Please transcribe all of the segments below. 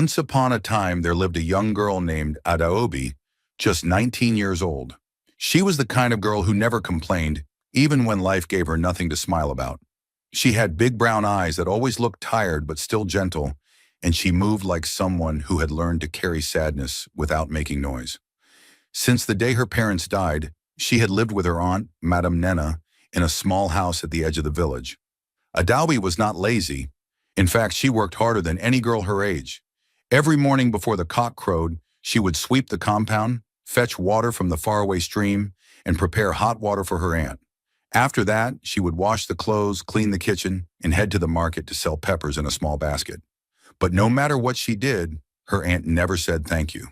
Once upon a time, there lived a young girl named Adaobi, just 19 years old. She was the kind of girl who never complained, even when life gave her nothing to smile about. She had big brown eyes that always looked tired but still gentle, and she moved like someone who had learned to carry sadness without making noise. Since the day her parents died, she had lived with her aunt, Madame Nena, in a small house at the edge of the village. Adaobi was not lazy. In fact, she worked harder than any girl her age. Every morning before the cock crowed, she would sweep the compound, fetch water from the faraway stream, and prepare hot water for her aunt. After that, she would wash the clothes, clean the kitchen, and head to the market to sell peppers in a small basket. But no matter what she did, her aunt never said thank you.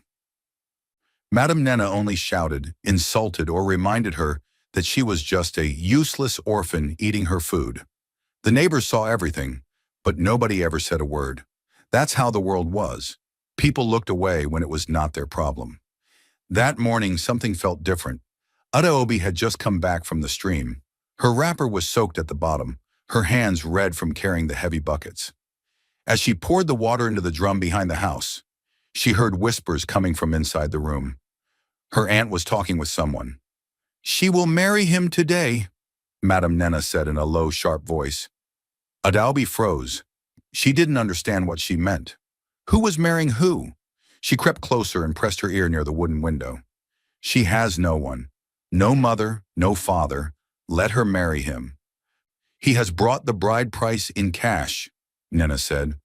Madame Nena only shouted, insulted, or reminded her that she was just a useless orphan eating her food. The neighbors saw everything, but nobody ever said a word. That's how the world was. People looked away when it was not their problem. That morning, something felt different. Adaobi had just come back from the stream. Her wrapper was soaked at the bottom, her hands red from carrying the heavy buckets. As she poured the water into the drum behind the house, she heard whispers coming from inside the room. Her aunt was talking with someone. "She will marry him today," Madame Nena said in a low, sharp voice. Adaobi froze. She didn't understand what she meant. Who was marrying who? She crept closer and pressed her ear near the wooden window. "She has no one. No mother, no father. Let her marry him." "He has brought the bride price in cash," Nena said.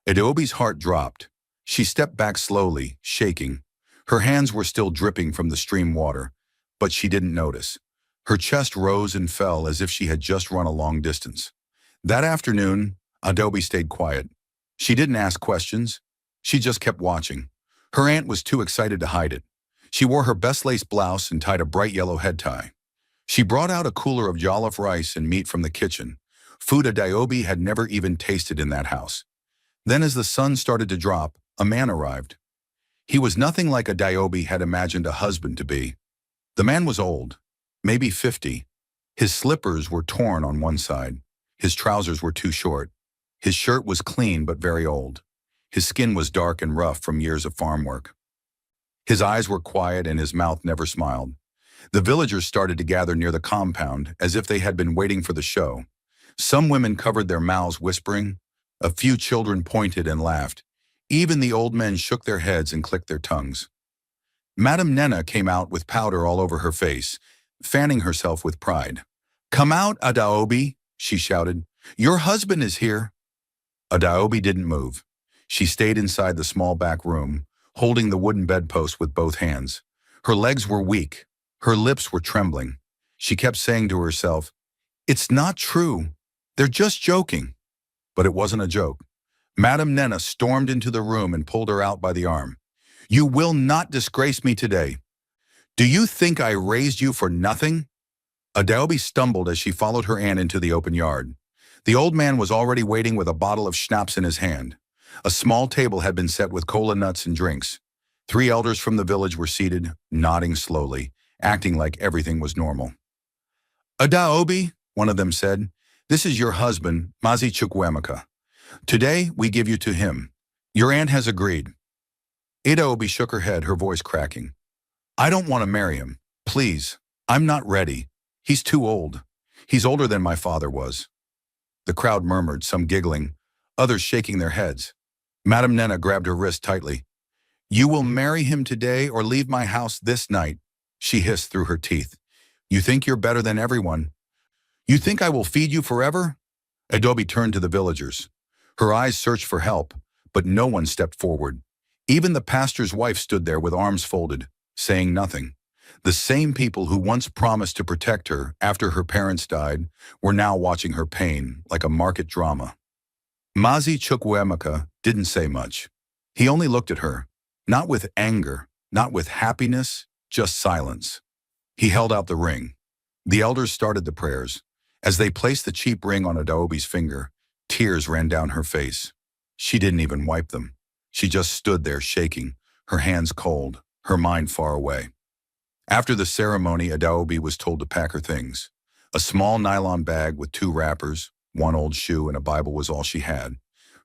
Adaobi's heart dropped. She stepped back slowly, shaking. Her hands were still dripping from the stream water, but she didn't notice. Her chest rose and fell as if she had just run a long distance. That afternoon, Adaobi stayed quiet. She didn't ask questions. She just kept watching. Her aunt was too excited to hide it. She wore her best lace blouse and tied a bright yellow head tie. She brought out a cooler of jollof rice and meat from the kitchen, food Adaobi had never even tasted in that house. Then as the sun started to drop, a man arrived. He was nothing like Adaobi had imagined a husband to be. The man was old, maybe 50. His slippers were torn on one side. His trousers were too short. His shirt was clean but very old. His skin was dark and rough from years of farm work. His eyes were quiet and his mouth never smiled. The villagers started to gather near the compound as if they had been waiting for the show. Some women covered their mouths whispering. A few children pointed and laughed. Even the old men shook their heads and clicked their tongues. Madame Nena came out with powder all over her face, fanning herself with pride. "Come out, Adaobi," she shouted. "Your husband is here." Adaobi didn't move. She stayed inside the small back room, holding the wooden bedpost with both hands. Her legs were weak. Her lips were trembling. She kept saying to herself, "It's not true. They're just joking." But it wasn't a joke. Madame Nena stormed into the room and pulled her out by the arm. "You will not disgrace me today. Do you think I raised you for nothing?" Adaobi stumbled as she followed her aunt into the open yard. The old man was already waiting with a bottle of schnapps in his hand. A small table had been set with cola nuts and drinks. 3 elders from the village were seated, nodding slowly, acting like everything was normal. "Adaobi," one of them said, "this is your husband, Mazi Chukwuemeka. Today, we give you to him. Your aunt has agreed." Adaobi shook her head, her voice cracking. "I don't want to marry him. Please, I'm not ready. He's too old. He's older than my father was." The crowd murmured, some giggling, others shaking their heads. Madame Nena grabbed her wrist tightly. "You will marry him today or leave my house this night," she hissed through her teeth. "You think you're better than everyone? You think I will feed you forever?" Adaobi turned to the villagers. Her eyes searched for help, but no one stepped forward. Even the pastor's wife stood there with arms folded, saying nothing. The same people who once promised to protect her after her parents died were now watching her pain like a market drama. Mazi Chukwuemeka didn't say much. He only looked at her, not with anger, not with happiness, just silence. He held out the ring. The elders started the prayers. As they placed the cheap ring on Adaobi's finger, tears ran down her face. She didn't even wipe them. She just stood there shaking, her hands cold, her mind far away. After the ceremony, Adaobi was told to pack her things. A small nylon bag with 2 wrappers, 1 old shoe, and a Bible was all she had.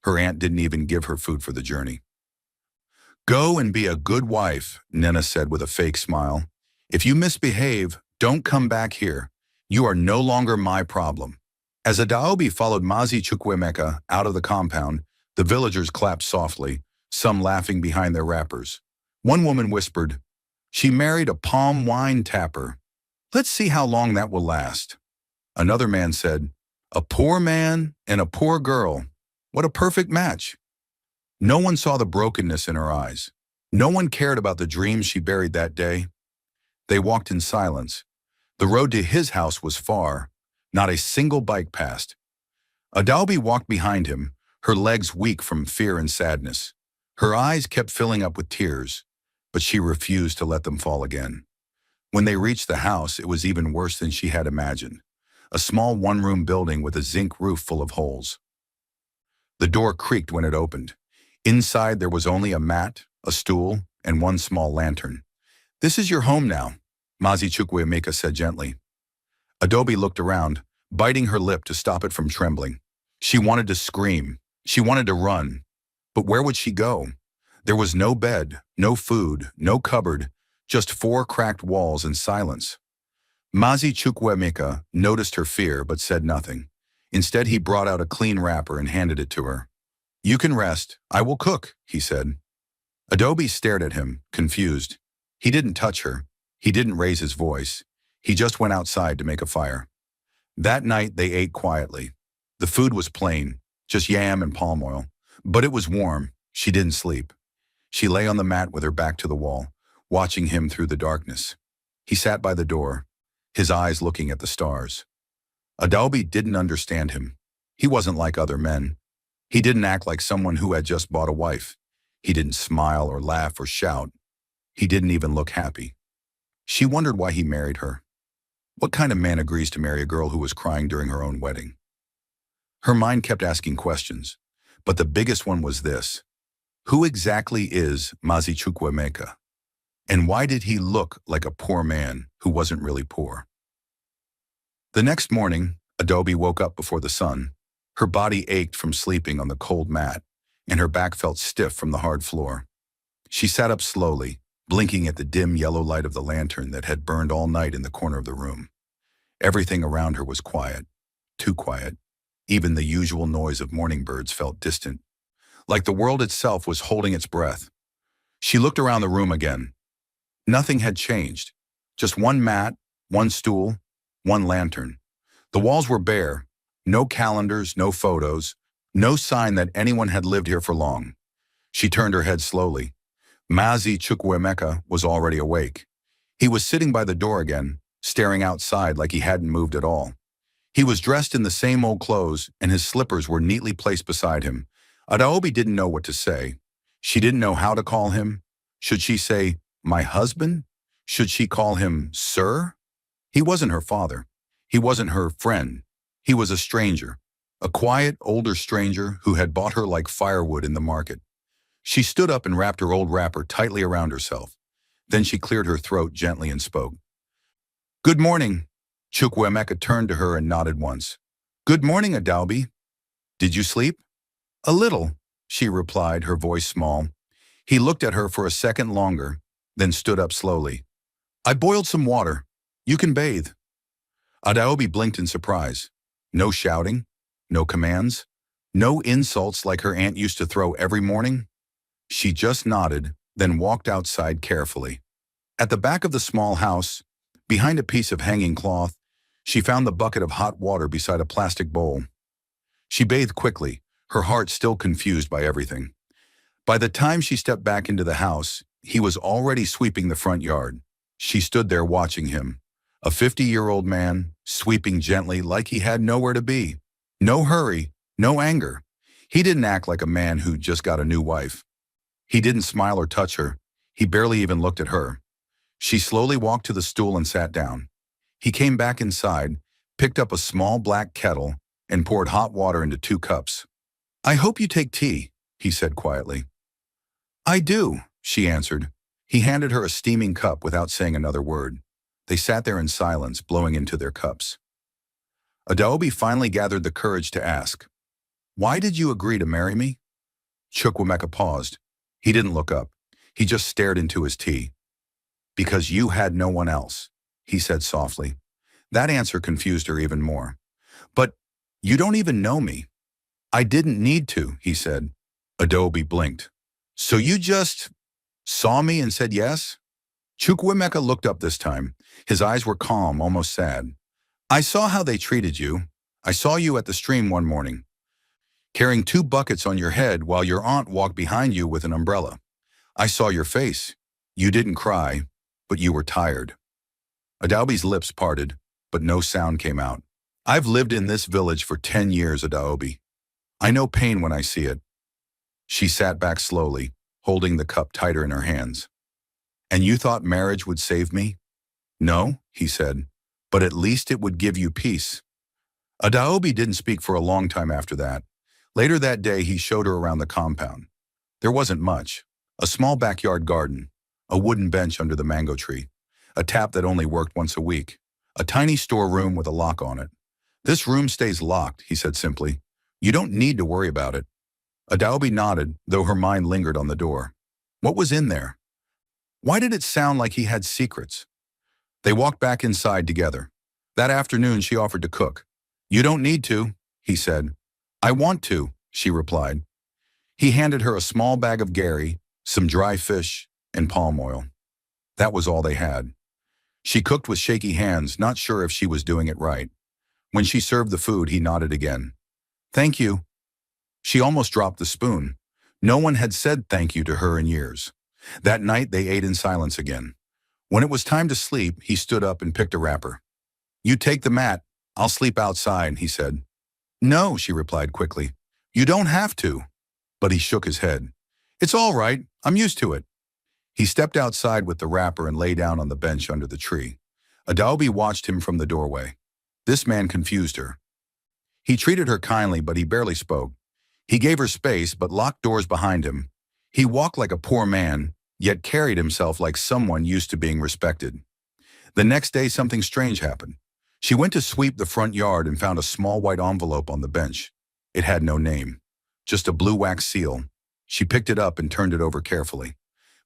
Her aunt didn't even give her food for the journey. Go and be a good wife, Nena said with a fake smile. If you misbehave, don't come back here. You are no longer my problem. As Adaobi followed Mazi Chukwuemeka out of the compound, the villagers clapped softly, some laughing behind their wrappers. One woman whispered, "She married a palm wine tapper. Let's see how long that will last." Another man said, "A poor man and a poor girl. What a perfect match." No one saw the brokenness in her eyes. No one cared about the dreams she buried that day. They walked in silence. The road to his house was far. Not a single bike passed. Adalbi walked behind him, her legs weak from fear and sadness. Her eyes kept filling up with tears, but she refused to let them fall again. When they reached the house, it was even worse than she had imagined. A small one-room building with a zinc roof full of holes. The door creaked when it opened. Inside there was only a mat, a stool, and one small lantern. "This is your home now," Mazi Chukwuemeka said gently. Adobe looked around, biting her lip to stop it from trembling. She wanted to scream. She wanted to run. But where would she go? There was no bed, no food, no cupboard, just four cracked walls and silence. Mazi Chukwuemeka noticed her fear but said nothing. Instead, he brought out a clean wrapper and handed it to her. "You can rest. I will cook," he said. Adobe stared at him, confused. He didn't touch her. He didn't raise his voice. He just went outside to make a fire. That night, they ate quietly. The food was plain, just yam and palm oil. But it was warm. She didn't sleep. She lay on the mat with her back to the wall, watching him through the darkness. He sat by the door, his eyes looking at the stars. Adobe didn't understand him. He wasn't like other men. He didn't act like someone who had just bought a wife. He didn't smile or laugh or shout. He didn't even look happy. She wondered why he married her. What kind of man agrees to marry a girl who was crying during her own wedding? Her mind kept asking questions, but the biggest one was this. Who exactly is Mazi Chukwuemeka? And why did he look like a poor man who wasn't really poor? The next morning, Adobe woke up before the sun. Her body ached from sleeping on the cold mat, and her back felt stiff from the hard floor. She sat up slowly, blinking at the dim yellow light of the lantern that had burned all night in the corner of the room. Everything around her was quiet, too quiet. Even the usual noise of morning birds felt distant, like the world itself was holding its breath. She looked around the room again. Nothing had changed. Just one mat, one stool, one lantern. The walls were bare. No calendars, no photos, no sign that anyone had lived here for long. She turned her head slowly. Mazi Chukwuemeka was already awake. He was sitting by the door again, staring outside like he hadn't moved at all. He was dressed in the same old clothes, and his slippers were neatly placed beside him. Adaobi didn't know what to say. She didn't know how to call him. Should she say, "My husband"? Should she call him "Sir"? He wasn't her father. He wasn't her friend. He was a stranger, a quiet, older stranger who had bought her like firewood in the market. She stood up and wrapped her old wrapper tightly around herself. Then she cleared her throat gently and spoke. "Good morning." Chukwuemeka turned to her and nodded once. "Good morning, Adalbi. Did you sleep?" "A little," she replied, her voice small. He looked at her for a second longer, then stood up slowly. "I boiled some water. You can bathe." Adaobi blinked in surprise. No shouting, no commands, no insults like her aunt used to throw every morning. She just nodded, then walked outside carefully. At the back of the small house, behind a piece of hanging cloth, she found the bucket of hot water beside a plastic bowl. She bathed quickly, her heart still confused by everything. By the time she stepped back into the house, he was already sweeping the front yard. She stood there watching him. A 50-year-old man, sweeping gently like he had nowhere to be. No hurry, no anger. He didn't act like a man who just got a new wife. He didn't smile or touch her. He barely even looked at her. She slowly walked to the stool and sat down. He came back inside, picked up a small black kettle, and poured hot water into 2 cups. "I hope you take tea," he said quietly. "I do," she answered. He handed her a steaming cup without saying another word. They sat there in silence, blowing into their cups. Adaobi finally gathered the courage to ask, "Why did you agree to marry me?" Chukwuemeka paused. He didn't look up. He just stared into his tea. Because you had no one else, he said softly. That answer confused her even more. But you don't even know me. I didn't need to, he said. Adobe blinked. So you just saw me and said yes? Chukwuemeka looked up this time. His eyes were calm, almost sad. I saw how they treated you. I saw you at the stream one morning, carrying 2 buckets on your head while your aunt walked behind you with an umbrella. I saw your face. You didn't cry, but you were tired. Adaobi's lips parted, but no sound came out. I've lived in this village for 10 years, Adaobi. I know pain when I see it. She sat back slowly, holding the cup tighter in her hands. And you thought marriage would save me? No, he said, but at least it would give you peace. Adaobi didn't speak for a long time after that. Later that day, he showed her around the compound. There wasn't much. A small backyard garden, a wooden bench under the mango tree, a tap that only worked once a week, a tiny storeroom with a lock on it. This room stays locked, he said simply. You don't need to worry about it. Adaobi nodded, though her mind lingered on the door. What was in there? Why did it sound like he had secrets? They walked back inside together. That afternoon, she offered to cook. You don't need to, he said. I want to, she replied. He handed her a small bag of gari, some dry fish, and palm oil. That was all they had. She cooked with shaky hands, not sure if she was doing it right. When she served the food, he nodded again. Thank you. She almost dropped the spoon. No one had said thank you to her in years. That night, they ate in silence again. When it was time to sleep, he stood up and picked a wrapper. You take the mat. I'll sleep outside, he said. No, she replied quickly. You don't have to. But he shook his head. It's all right. I'm used to it. He stepped outside with the wrapper and lay down on the bench under the tree. Adaobi watched him from the doorway. This man confused her. He treated her kindly, but he barely spoke. He gave her space, but locked doors behind him. He walked like a poor man, yet carried himself like someone used to being respected. The next day, something strange happened. She went to sweep the front yard and found a small white envelope on the bench. It had no name, just a blue wax seal. She picked it up and turned it over carefully.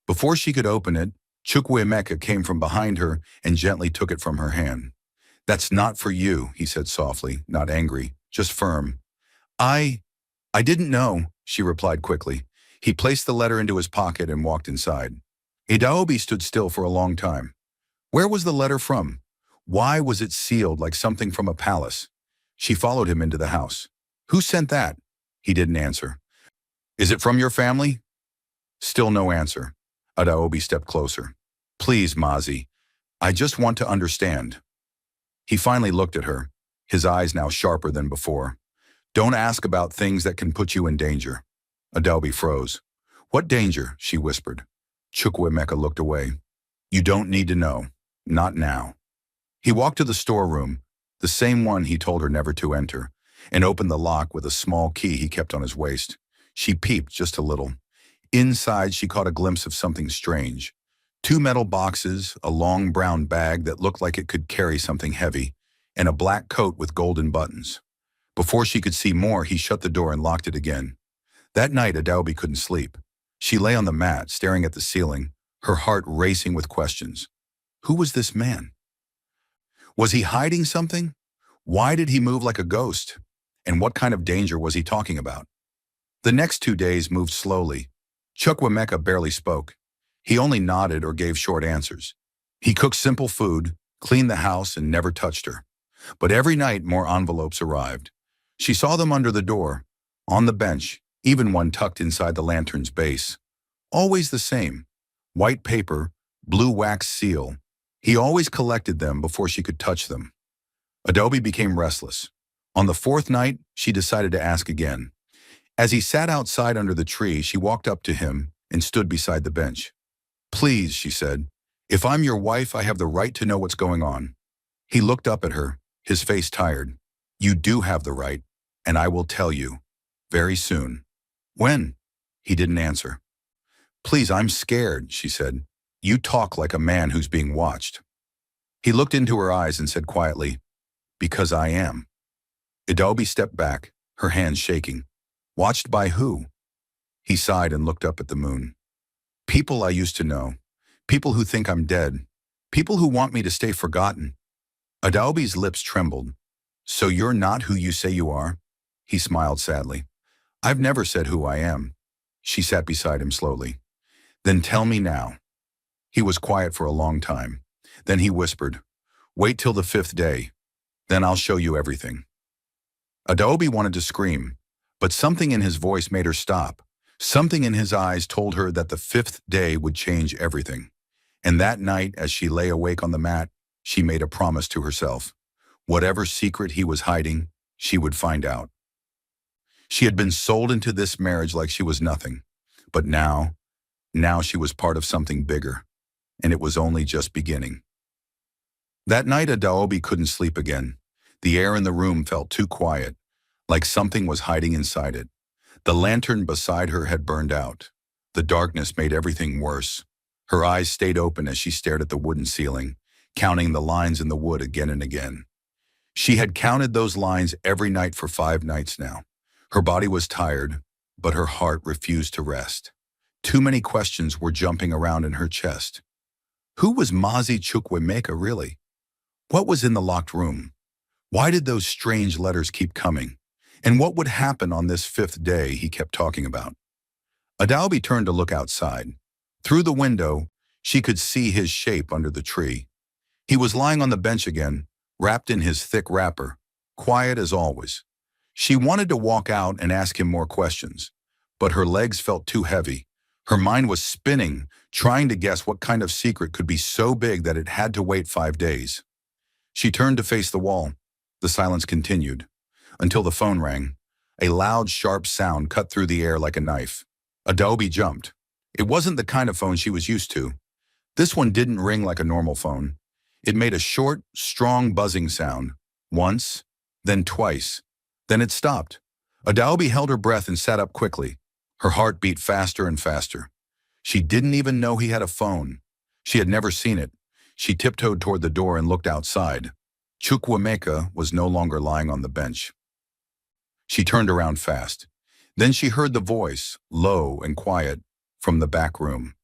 Before she could open it, Chukwuemeka came from behind her and gently took it from her hand. That's not for you, he said softly, not angry, just firm. I didn't know, she replied quickly. He placed the letter into his pocket and walked inside. Adaobi stood still for a long time. Where was the letter from? Why was it sealed like something from a palace? She followed him into the house. Who sent that? He didn't answer. Is it from your family? Still no answer. Adaobi stepped closer. Please, Mazi. I just want to understand. He finally looked at her, his eyes now sharper than before. Don't ask about things that can put you in danger. Adaobi froze. What danger? She whispered. Chukwuemeka looked away. You don't need to know. Not now. He walked to the storeroom, the same one he told her never to enter, and opened the lock with a small key he kept on his waist. She peeped just a little. Inside, she caught a glimpse of something strange. 2 metal boxes, a long brown bag that looked like it could carry something heavy, and a black coat with golden buttons. Before she could see more, he shut the door and locked it again. That night, Adaobi couldn't sleep. She lay on the mat, staring at the ceiling, her heart racing with questions. Who was this man? Was he hiding something? Why did he move like a ghost? And what kind of danger was he talking about? The next 2 days moved slowly. Chukwuemeka barely spoke. He only nodded or gave short answers. He cooked simple food, cleaned the house, and never touched her. But every night, more envelopes arrived. She saw them under the door, on the bench, even one tucked inside the lantern's base. Always the same. White paper, blue wax seal. He always collected them before she could touch them. Adaobi became restless. On the 4th night, she decided to ask again. As he sat outside under the tree, she walked up to him and stood beside the bench. Please, she said, if I'm your wife, I have the right to know what's going on. He looked up at her, his face tired. You do have the right, and I will tell you. Very soon. When? He didn't answer. Please, I'm scared, she said. You talk like a man who's being watched. He looked into her eyes and said quietly, because I am. Adaobi stepped back, her hands shaking. Watched by who? He sighed and looked up at the moon. People I used to know. People who think I'm dead. People who want me to stay forgotten. Adobe's lips trembled. So you're not who you say you are? He smiled sadly. I've never said who I am. She sat beside him slowly. Then tell me now. He was quiet for a long time. Then he whispered, wait till the 5th day. Then I'll show you everything. Adobe wanted to scream, but something in his voice made her stop. Something in his eyes told her that the 5th day would change everything. And that night, as she lay awake on the mat, she made a promise to herself. Whatever secret he was hiding, she would find out. She had been sold into this marriage like she was nothing. But now she was part of something bigger. And it was only just beginning. That night, Adobe couldn't sleep again. The air in the room felt too quiet, like something was hiding inside it. The lantern beside her had burned out. The darkness made everything worse. Her eyes stayed open as she stared at the wooden ceiling, counting the lines in the wood again and again. She had counted those lines every night for 5 nights now. Her body was tired, but her heart refused to rest. Too many questions were jumping around in her chest. Who was Mazi Chukwuemeka really? What was in the locked room? Why did those strange letters keep coming? And what would happen on this 5th day he kept talking about? Adobe turned to look outside. Through the window, she could see his shape under the tree. He was lying on the bench again, wrapped in his thick wrapper, quiet as always. She wanted to walk out and ask him more questions, but her legs felt too heavy. Her mind was spinning, trying to guess what kind of secret could be so big that it had to wait 5 days. She turned to face the wall. The silence continued, until the phone rang. A loud, sharp sound cut through the air like a knife. Adobe jumped. It wasn't the kind of phone she was used to. This one didn't ring like a normal phone. It made a short, strong buzzing sound. Once, then twice. Then it stopped. Adobe held her breath and sat up quickly. Her heart beat faster and faster. She didn't even know he had a phone. She had never seen it. She tiptoed toward the door and looked outside. Chukwuemeka was no longer lying on the bench. She turned around fast. Then she heard the voice, low and quiet, from the back room.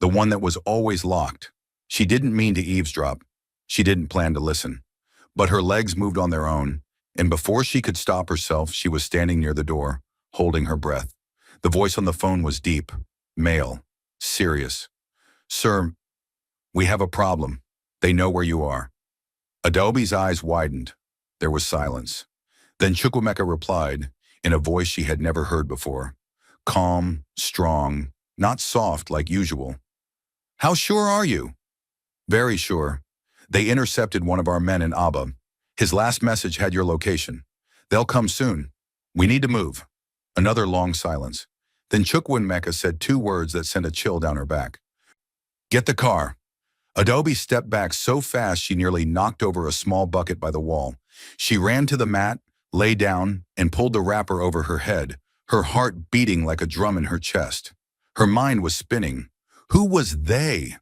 The one that was always locked. She didn't mean to eavesdrop. She didn't plan to listen. But her legs moved on their own, and before she could stop herself, she was standing near the door, holding her breath. The voice on the phone was deep, male, serious. Sir, we have a problem. They know where you are. Adobe's eyes widened. There was silence. Then Chukwuemeka replied, in a voice she had never heard before. Calm, strong, not soft like usual. How sure are you? Very sure. They intercepted one of our men in Aba. His last message had your location. They'll come soon. We need to move. Another long silence. Then Chukwuemeka said 2 words that sent a chill down her back. Get the car. Adobe stepped back so fast she nearly knocked over a small bucket by the wall. She ran to the mat, lay down, and pulled the wrapper over her head, her heart beating like a drum in her chest. Her mind was spinning. Who was they?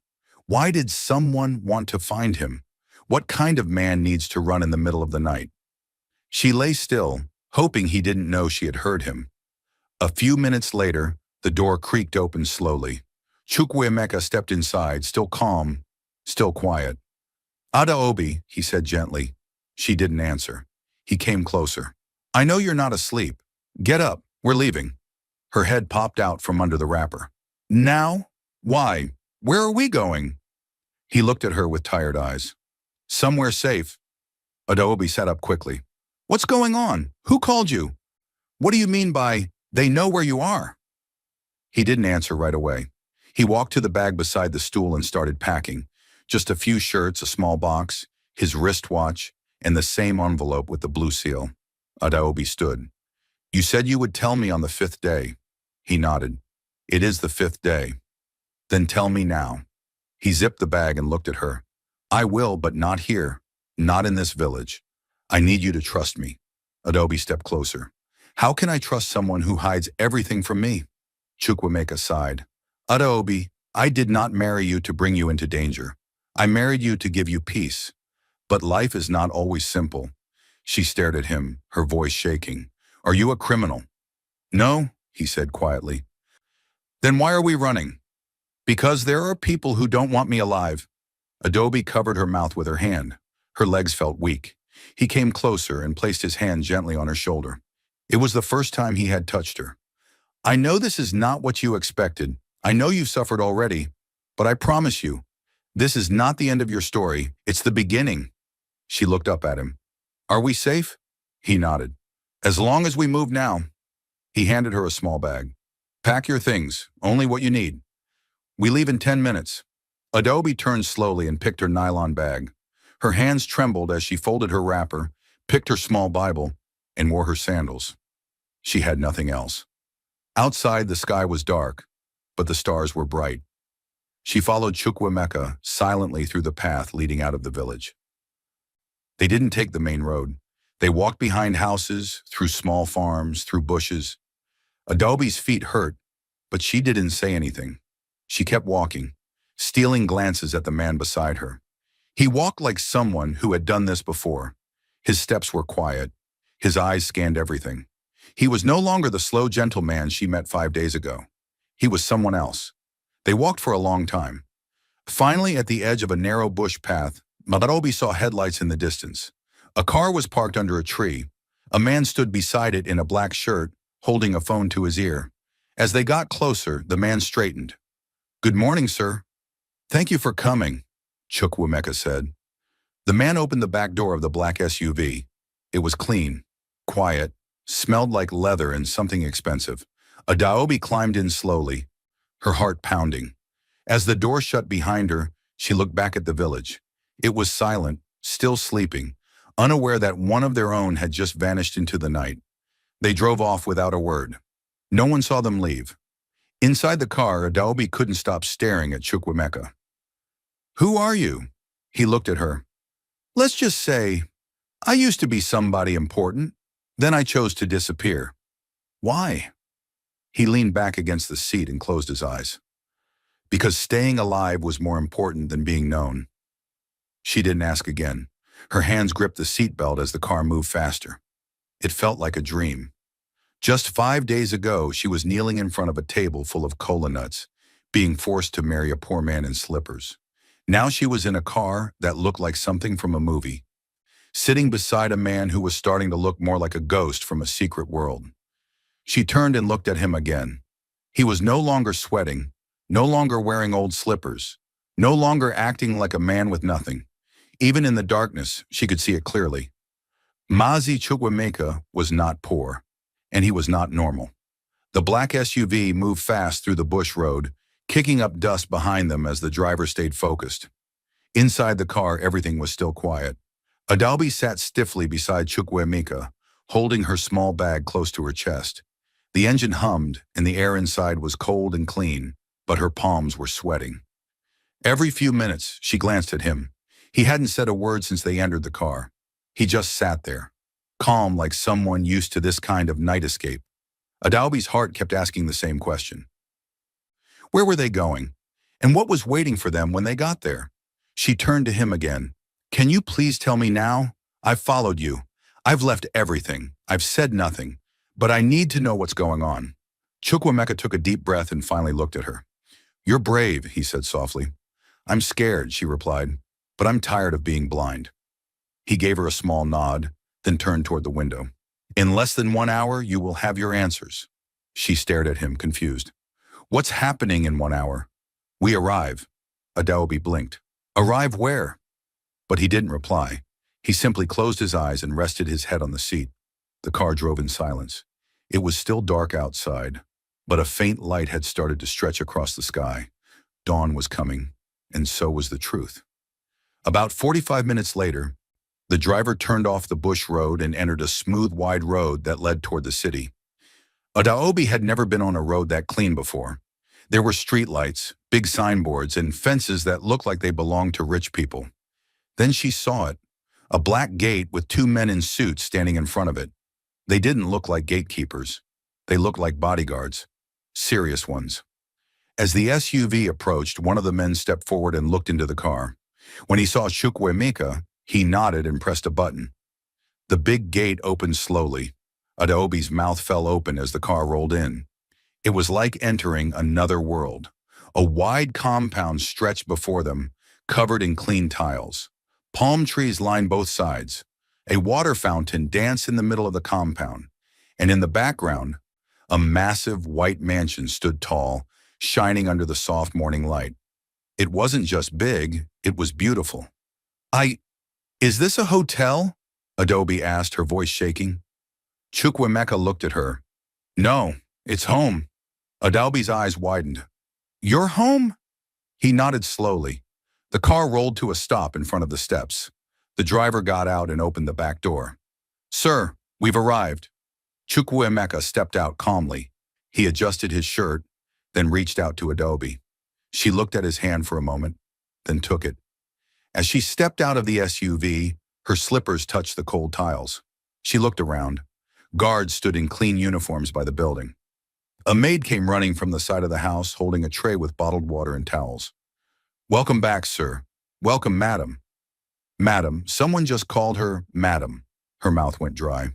Why did someone want to find him? What kind of man needs to run in the middle of the night? She lay still, hoping he didn't know she had heard him. A few minutes later, the door creaked open slowly. Chukwuemeka stepped inside, still calm, still quiet. Adaobi, he said gently. She didn't answer. He came closer. I know you're not asleep. Get up, we're leaving. Her head popped out from under the wrapper. Now? Why? Where are we going? He looked at her with tired eyes. Somewhere safe. Adobe sat up quickly. What's going on? Who called you? What do you mean by, they know where you are? He didn't answer right away. He walked to the bag beside the stool and started packing. Just a few shirts, a small box, his wristwatch, and the same envelope with the blue seal. Adobe stood. You said you would tell me on the 5th day. He nodded. It is the 5th day. Then tell me now. He zipped the bag and looked at her. I will, but not here. Not in this village. I need you to trust me. Adobe stepped closer. How can I trust someone who hides everything from me? Chukwuemeka sighed. Adobe, I did not marry you to bring you into danger. I married you to give you peace. But life is not always simple. She stared at him, her voice shaking. Are you a criminal? No, he said quietly. Then why are we running? Because there are people who don't want me alive. Adobe covered her mouth with her hand. Her legs felt weak. He came closer and placed his hand gently on her shoulder. It was the first time he had touched her. I know this is not what you expected. I know you've suffered already. But I promise you, this is not the end of your story. It's the beginning. She looked up at him. Are we safe? He nodded. As long as we move now. He handed her a small bag. Pack your things, only what you need. We leave in 10 minutes. Adobe turned slowly and picked her nylon bag. Her hands trembled as she folded her wrapper, picked her small Bible, and wore her sandals. She had nothing else. Outside, the sky was dark, but the stars were bright. She followed Chukwuemeka silently through the path leading out of the village. They didn't take the main road. They walked behind houses, through small farms, through bushes. Adobe's feet hurt, but she didn't say anything. She kept walking, stealing glances at the man beside her. He walked like someone who had done this before. His steps were quiet. His eyes scanned everything. He was no longer the slow, gentle man she met 5 days ago. He was someone else. They walked for a long time. Finally, at the edge of a narrow bush path, Adobe saw headlights in the distance. A car was parked under a tree. A man stood beside it in a black shirt, holding a phone to his ear. As they got closer, the man straightened. Good morning, sir. Thank you for coming, Chukwuemeka said. The man opened the back door of the black SUV. It was clean, quiet, smelled like leather and something expensive. Adobe climbed in slowly, her heart pounding. As the door shut behind her, she looked back at the village. It was silent, still sleeping, unaware that one of their own had just vanished into the night. They drove off without a word. No one saw them leave. Inside the car, Adobe couldn't stop staring at Chukwuemeka. Who are you? He looked at her. Let's just say, I used to be somebody important. Then I chose to disappear. Why? He leaned back against the seat and closed his eyes. Because staying alive was more important than being known. She didn't ask again. Her hands gripped the seatbelt as the car moved faster. It felt like a dream. Just 5 days ago, she was kneeling in front of a table full of cola nuts, being forced to marry a poor man in slippers. Now she was in a car that looked like something from a movie, sitting beside a man who was starting to look more like a ghost from a secret world. She turned and looked at him again. He was no longer sweating, no longer wearing old slippers, no longer acting like a man with nothing. Even in the darkness, she could see it clearly. Mazi Chukwuemeka was not poor, and he was not normal. The black SUV moved fast through the bush road, kicking up dust behind them as the driver stayed focused. Inside the car, everything was still quiet. Adobe sat stiffly beside Chukwuemeka, holding her small bag close to her chest. The engine hummed, and the air inside was cold and clean, but her palms were sweating. Every few minutes, she glanced at him. He hadn't said a word since they entered the car. He just sat there, calm like someone used to this kind of night escape. Adobe's heart kept asking the same question. Where were they going? And what was waiting for them when they got there? She turned to him again. Can you please tell me now? I've followed you. I've left everything. I've said nothing. But I need to know what's going on. Chukwuemeka took a deep breath and finally looked at her. You're brave, he said softly. I'm scared, she replied, but I'm tired of being blind. He gave her a small nod, then turned toward the window. In less than 1 hour, you will have your answers. She stared at him, confused. What's happening in 1 hour? We arrive. Adobe blinked. Arrive where? But he didn't reply. He simply closed his eyes and rested his head on the seat. The car drove in silence. It was still dark outside, but a faint light had started to stretch across the sky. Dawn was coming, and so was the truth. About 45 minutes later, the driver turned off the bush road and entered a smooth, wide road that led toward the city. Adobe had never been on a road that clean before. There were streetlights, big signboards, and fences that looked like they belonged to rich people. Then she saw it, a black gate with 2 men in suits standing in front of it. They didn't look like gatekeepers. They looked like bodyguards, serious ones. As the SUV approached, one of the men stepped forward and looked into the car. When he saw Chukwuemeka, he nodded and pressed a button. The big gate opened slowly. Adobe's mouth fell open as the car rolled in. It was like entering another world. A wide compound stretched before them, covered in clean tiles. Palm trees lined both sides. A water fountain danced in the middle of the compound, and in the background, a massive white mansion stood tall, shining under the soft morning light. It wasn't just big, it was beautiful. Is this a hotel? Adobe asked, her voice shaking. Chukwemeka looked at her. No, it's home. Adobe's eyes widened. Your home? He nodded slowly. The car rolled to a stop in front of the steps. The driver got out and opened the back door. Sir, we've arrived. Chukwuemeka stepped out calmly. He adjusted his shirt, then reached out to Adobe. She looked at his hand for a moment, then took it. As she stepped out of the SUV, her slippers touched the cold tiles. She looked around. Guards stood in clean uniforms by the building. A maid came running from the side of the house, holding a tray with bottled water and towels. Welcome back, sir. Welcome, madam. Madam, someone just called her madam. Her mouth went dry.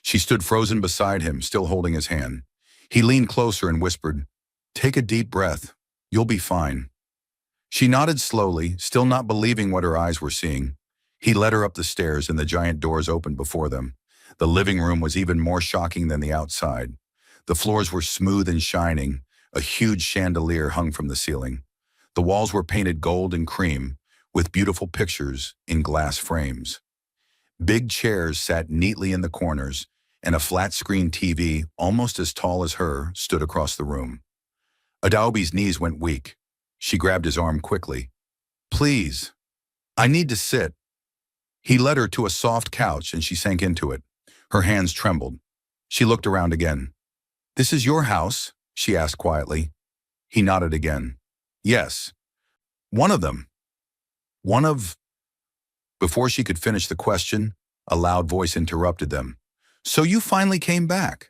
She stood frozen beside him, still holding his hand. He leaned closer and whispered, Take a deep breath. You'll be fine. She nodded slowly, still not believing what her eyes were seeing. He led her up the stairs and the giant doors opened before them. The living room was even more shocking than the outside. The floors were smooth and shining. A huge chandelier hung from the ceiling. The walls were painted gold and cream, with beautiful pictures in glass frames. Big chairs sat neatly in the corners, and a flat-screen TV, almost as tall as her, stood across the room. Adobe's knees went weak. She grabbed his arm quickly. Please, I need to sit. He led her to a soft couch and she sank into it. Her hands trembled. She looked around again. This is your house? She asked quietly. He nodded again. Yes. One of them. One of... Before she could finish the question, a loud voice interrupted them. So you finally came back?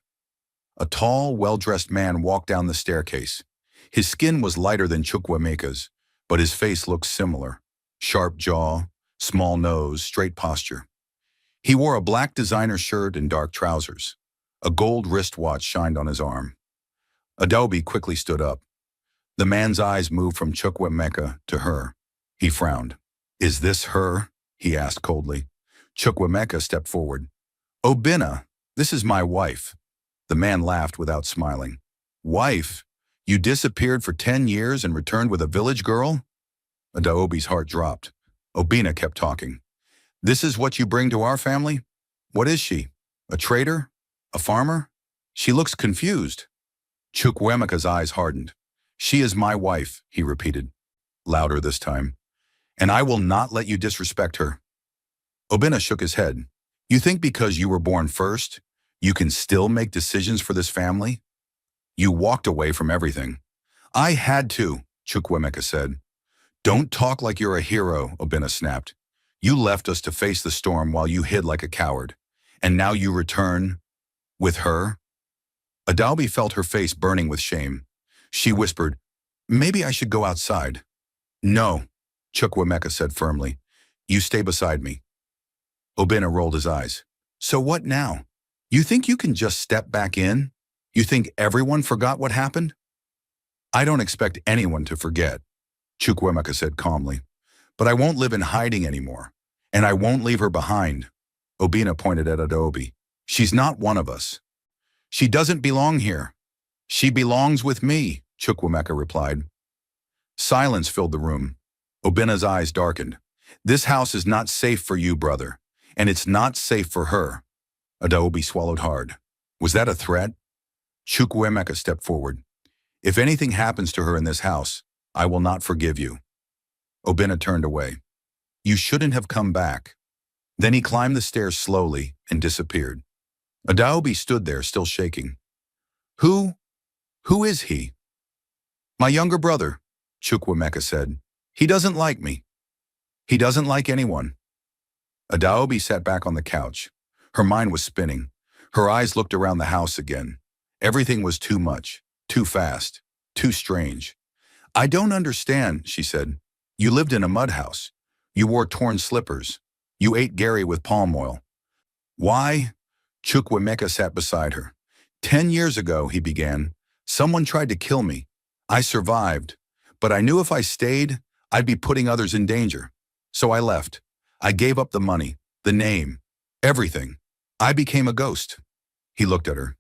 A tall, well-dressed man walked down the staircase. His skin was lighter than Chukwuemeka's, but his face looked similar. Sharp jaw, small nose, straight posture. He wore a black designer shirt and dark trousers. A gold wristwatch shined on his arm. Adobe quickly stood up. The man's eyes moved from Chukwuemeka to her. He frowned. Is this her? He asked coldly. Chukwuemeka stepped forward. Obinna, this is my wife. The man laughed without smiling. Wife? You disappeared for 10 years and returned with a village girl? Adobe's heart dropped. Obinna kept talking. This is what you bring to our family? What is she? A trader? A farmer? She looks confused. Chukwuemeka's eyes hardened. She is my wife, he repeated, louder this time. And I will not let you disrespect her. Obinna shook his head. You think because you were born first, you can still make decisions for this family? You walked away from everything. I had to, Chukwuemeka said. Don't talk like you're a hero, Obinna snapped. You left us to face the storm while you hid like a coward. And now you return with her? Adobe felt her face burning with shame. She whispered, Maybe I should go outside. No, Chukwuemeka said firmly. You stay beside me. Obinna rolled his eyes. So what now? You think you can just step back in? You think everyone forgot what happened? I don't expect anyone to forget, Chukwuemeka said calmly. But I won't live in hiding anymore. And I won't leave her behind. Obinna pointed at Adobe. She's not one of us. She doesn't belong here. She belongs with me, Chukwuemeka replied. Silence filled the room. Obinna's eyes darkened. This house is not safe for you, brother. And it's not safe for her. Adobe swallowed hard. Was that a threat? Chukwuemeka stepped forward. If anything happens to her in this house, I will not forgive you. Obinna turned away. You shouldn't have come back. Then he climbed the stairs slowly and disappeared. Adobe stood there, still shaking. Who is he? My younger brother, Chukwuemeka said. He doesn't like me. He doesn't like anyone. Adobe sat back on the couch. Her mind was spinning. Her eyes looked around the house again. Everything was too much, too fast, too strange. I don't understand, she said. You lived in a mud house. You wore torn slippers. You ate Gary with palm oil. Why? Chukwuemeka sat beside her. 10 years ago, he began, someone tried to kill me. I survived, but I knew if I stayed, I'd be putting others in danger. So I left. I gave up the money, the name, everything. I became a ghost. He looked at her.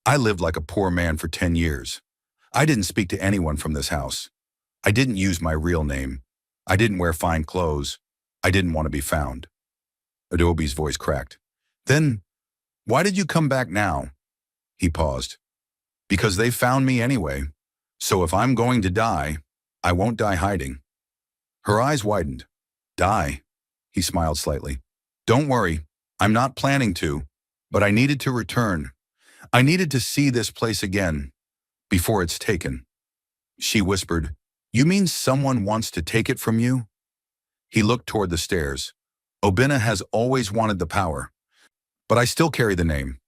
I lived like a poor man for 10 years. I didn't speak to anyone from this house. I didn't use my real name. I didn't wear fine clothes. I didn't want to be found. Adobe's voice cracked. Then, why did you come back now? He paused. Because they found me anyway. So if I'm going to die, I won't die hiding. Her eyes widened. Die? He smiled slightly. Don't worry, I'm not planning to, but I needed to return. I needed to see this place again, before it's taken. She whispered, You mean someone wants to take it from you? He looked toward the stairs. Obina has always wanted the power, but I still carry the name.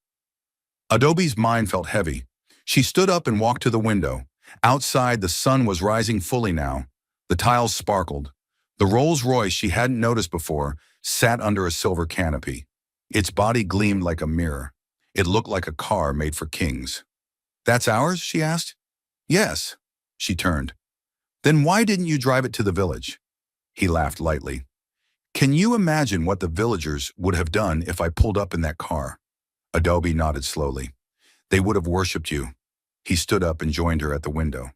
Adobe's mind felt heavy. She stood up and walked to the window. Outside, the sun was rising fully now. The tiles sparkled. The Rolls-Royce she hadn't noticed before sat under a silver canopy. Its body gleamed like a mirror. It looked like a car made for kings. That's ours? She asked. Yes. She turned. Then why didn't you drive it to the village? He laughed lightly. Can you imagine what the villagers would have done if I pulled up in that car? Adobe nodded slowly. They would have worshipped you. He stood up and joined her at the window.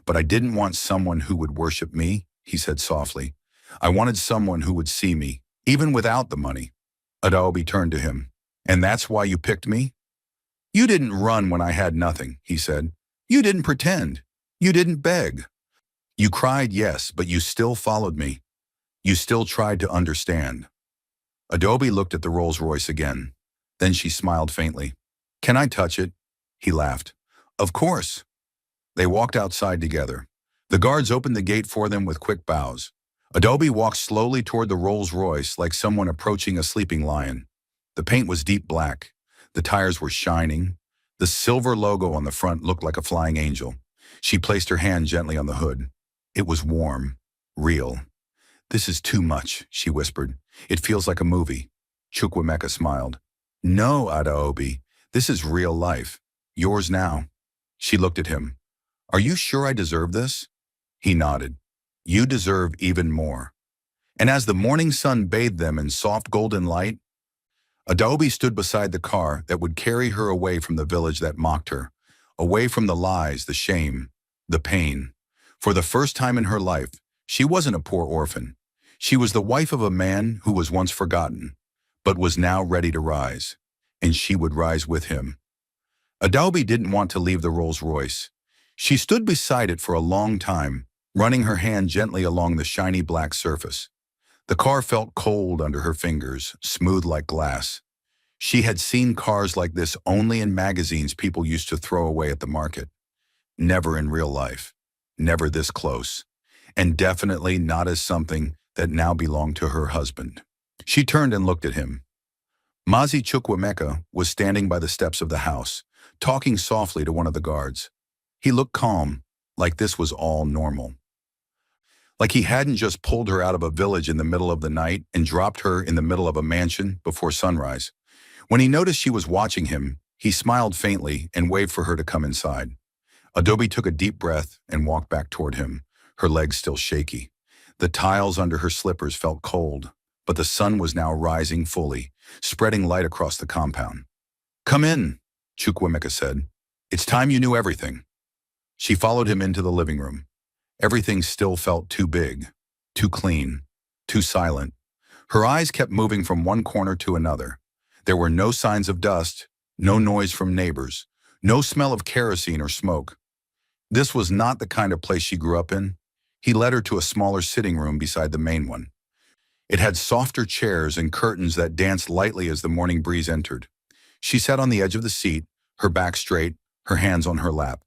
But I didn't want someone who would worship me, he said softly. I wanted someone who would see me, even without the money. Adobe turned to him. And that's why you picked me? You didn't run when I had nothing, he said. You didn't pretend. You didn't beg. You cried, yes, but you still followed me. You still tried to understand. Adobe looked at the Rolls-Royce again. Then she smiled faintly. Can I touch it? He laughed. Of course. They walked outside together. The guards opened the gate for them with quick bows. Adobe walked slowly toward the Rolls-Royce like someone approaching a sleeping lion. The paint was deep black. The tires were shining. The silver logo on the front looked like a flying angel. She placed her hand gently on the hood. It was warm, real. This is too much, she whispered. It feels like a movie. Chukwemeka smiled. No, Adaobi, this is real life. Yours now. She looked at him. Are you sure I deserve this? He nodded. You deserve even more. And as the morning sun bathed them in soft golden light, Adobe stood beside the car that would carry her away from the village that mocked her, away from the lies, the shame, the pain. For the first time in her life, she wasn't a poor orphan. She was the wife of a man who was once forgotten, but was now ready to rise, and she would rise with him. Adobe didn't want to leave the Rolls-Royce. She stood beside it for a long time, running her hand gently along the shiny black surface. The car felt cold under her fingers, smooth like glass. She had seen cars like this only in magazines people used to throw away at the market. Never in real life. Never this close. And definitely not as something that now belonged to her husband. She turned and looked at him. Mazi Chukwemeka was standing by the steps of the house, talking softly to one of the guards. He looked calm, like this was all normal. Like he hadn't just pulled her out of a village in the middle of the night and dropped her in the middle of a mansion before sunrise. When he noticed she was watching him, he smiled faintly and waved for her to come inside. Adobe took a deep breath and walked back toward him, her legs still shaky. The tiles under her slippers felt cold, but the sun was now rising fully, spreading light across the compound. Come in, Chukwemeka said. It's time you knew everything. She followed him into the living room. Everything still felt too big, too clean, too silent. Her eyes kept moving from one corner to another. There were no signs of dust, no noise from neighbors, no smell of kerosene or smoke. This was not the kind of place she grew up in. He led her to a smaller sitting room beside the main one. It had softer chairs and curtains that danced lightly as the morning breeze entered. She sat on the edge of the seat, her back straight, her hands on her lap.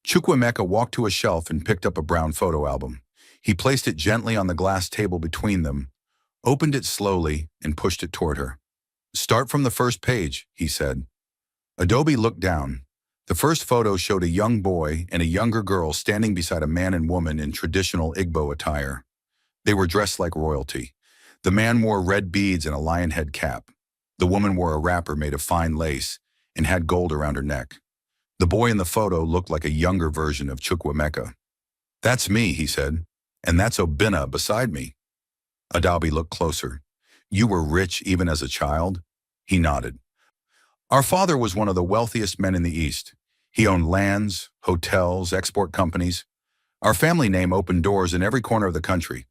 Chukwemeka walked to a shelf and picked up a brown photo album. He placed it gently on the glass table between them, opened it slowly, and pushed it toward her. Start from the first page, he said. Adobe looked down. The first photo showed a young boy and a younger girl standing beside a man and woman in traditional Igbo attire. They were dressed like royalty. The man wore red beads and a lion head cap. The woman wore a wrapper made of fine lace and had gold around her neck. The boy in the photo looked like a younger version of Chukwemeka. That's me, he said, and that's Obinna beside me. Adobe looked closer. You were rich even as a child? He nodded. Our father was one of the wealthiest men in the East. He owned lands, hotels, export companies. Our family name opened doors in every corner of the country.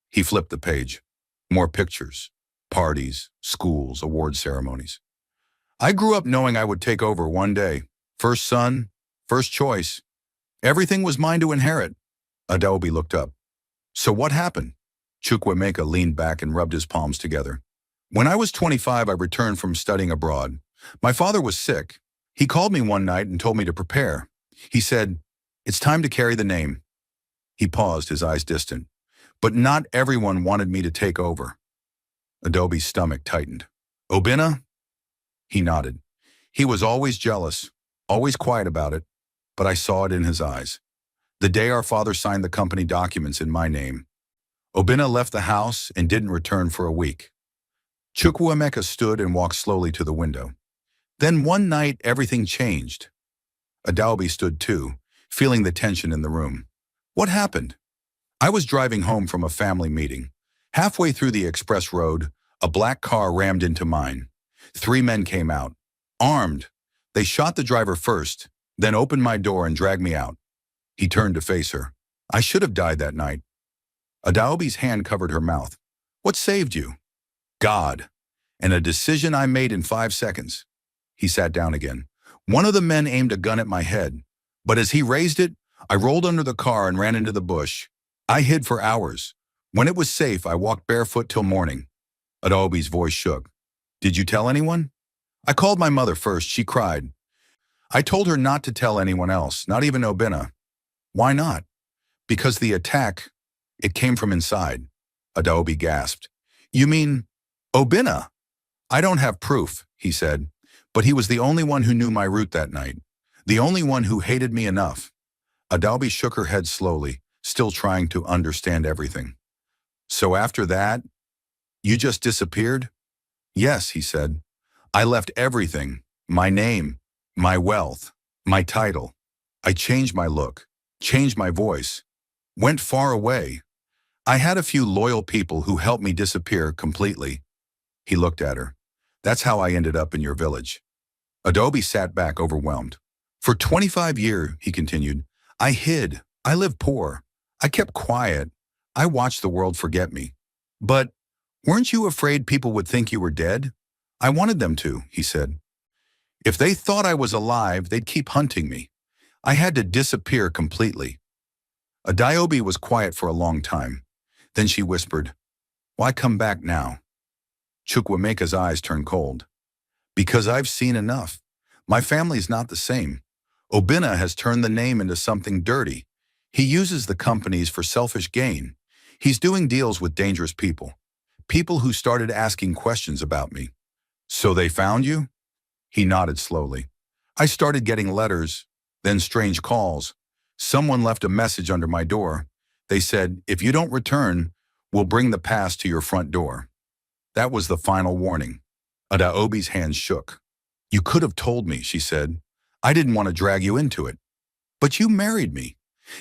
He flipped the page. More pictures, parties, schools, award ceremonies. I grew up knowing I would take over one day. First son, first choice. Everything was mine to inherit. Adobe looked up. So what happened? Chukwemeka leaned back and rubbed his palms together. When I was 25, I returned from studying abroad. My father was sick. He called me one night and told me to prepare. He said, "It's time to carry the name." He paused, his eyes distant. But not everyone wanted me to take over. Adobe's stomach tightened. Obinna? He nodded. He was always jealous, always quiet about it, but I saw it in his eyes. The day our father signed the company documents in my name, Obinna left the house and didn't return for a week. Chukwuemeka stood and walked slowly to the window. Then one night, everything changed. Adobe stood too, feeling the tension in the room. What happened? I was driving home from a family meeting. Halfway through the express road, a black car rammed into mine. 3 men came out, armed. They shot the driver first, then opened my door and dragged me out. He turned to face her. I should have died that night. Adobe's hand covered her mouth. What saved you? God, and a decision I made in 5 seconds. He sat down again. One of the men aimed a gun at my head, but as he raised it, I rolled under the car and ran into the bush. I hid for hours. When it was safe, I walked barefoot till morning. Adobe's voice shook. Did you tell anyone? I called my mother first. She cried. I told her not to tell anyone else, not even Obinna. Why not? Because the attack, it came from inside. Adobe gasped. You mean Obinna? I don't have proof, he said, but he was the only one who knew my route that night, the only one who hated me enough. Adobe shook her head slowly, still trying to understand everything. So after that, you just disappeared? Yes, he said. I left everything, my name, my wealth, my title. I changed my look, changed my voice, went far away. I had a few loyal people who helped me disappear completely. He looked at her. That's how I ended up in your village. Adobe sat back overwhelmed. For 25 years, he continued, I hid. I lived poor. I kept quiet. I watched the world forget me. But weren't you afraid people would think you were dead? I wanted them to, he said. If they thought I was alive, they'd keep hunting me. I had to disappear completely. Adobe was quiet for a long time. Then she whispered, Why come back now? Chukwuemeka's eyes turned cold. Because I've seen enough. My family's not the same. Obinna has turned the name into something dirty. He uses the companies for selfish gain. He's doing deals with dangerous people. People who started asking questions about me. So they found you? He nodded slowly. I started getting letters, then strange calls. Someone left a message under my door. They said, if you don't return, we'll bring the past to your front door. That was the final warning. Adobe's hands shook. You could have told me, she said. I didn't want to drag you into it. But you married me.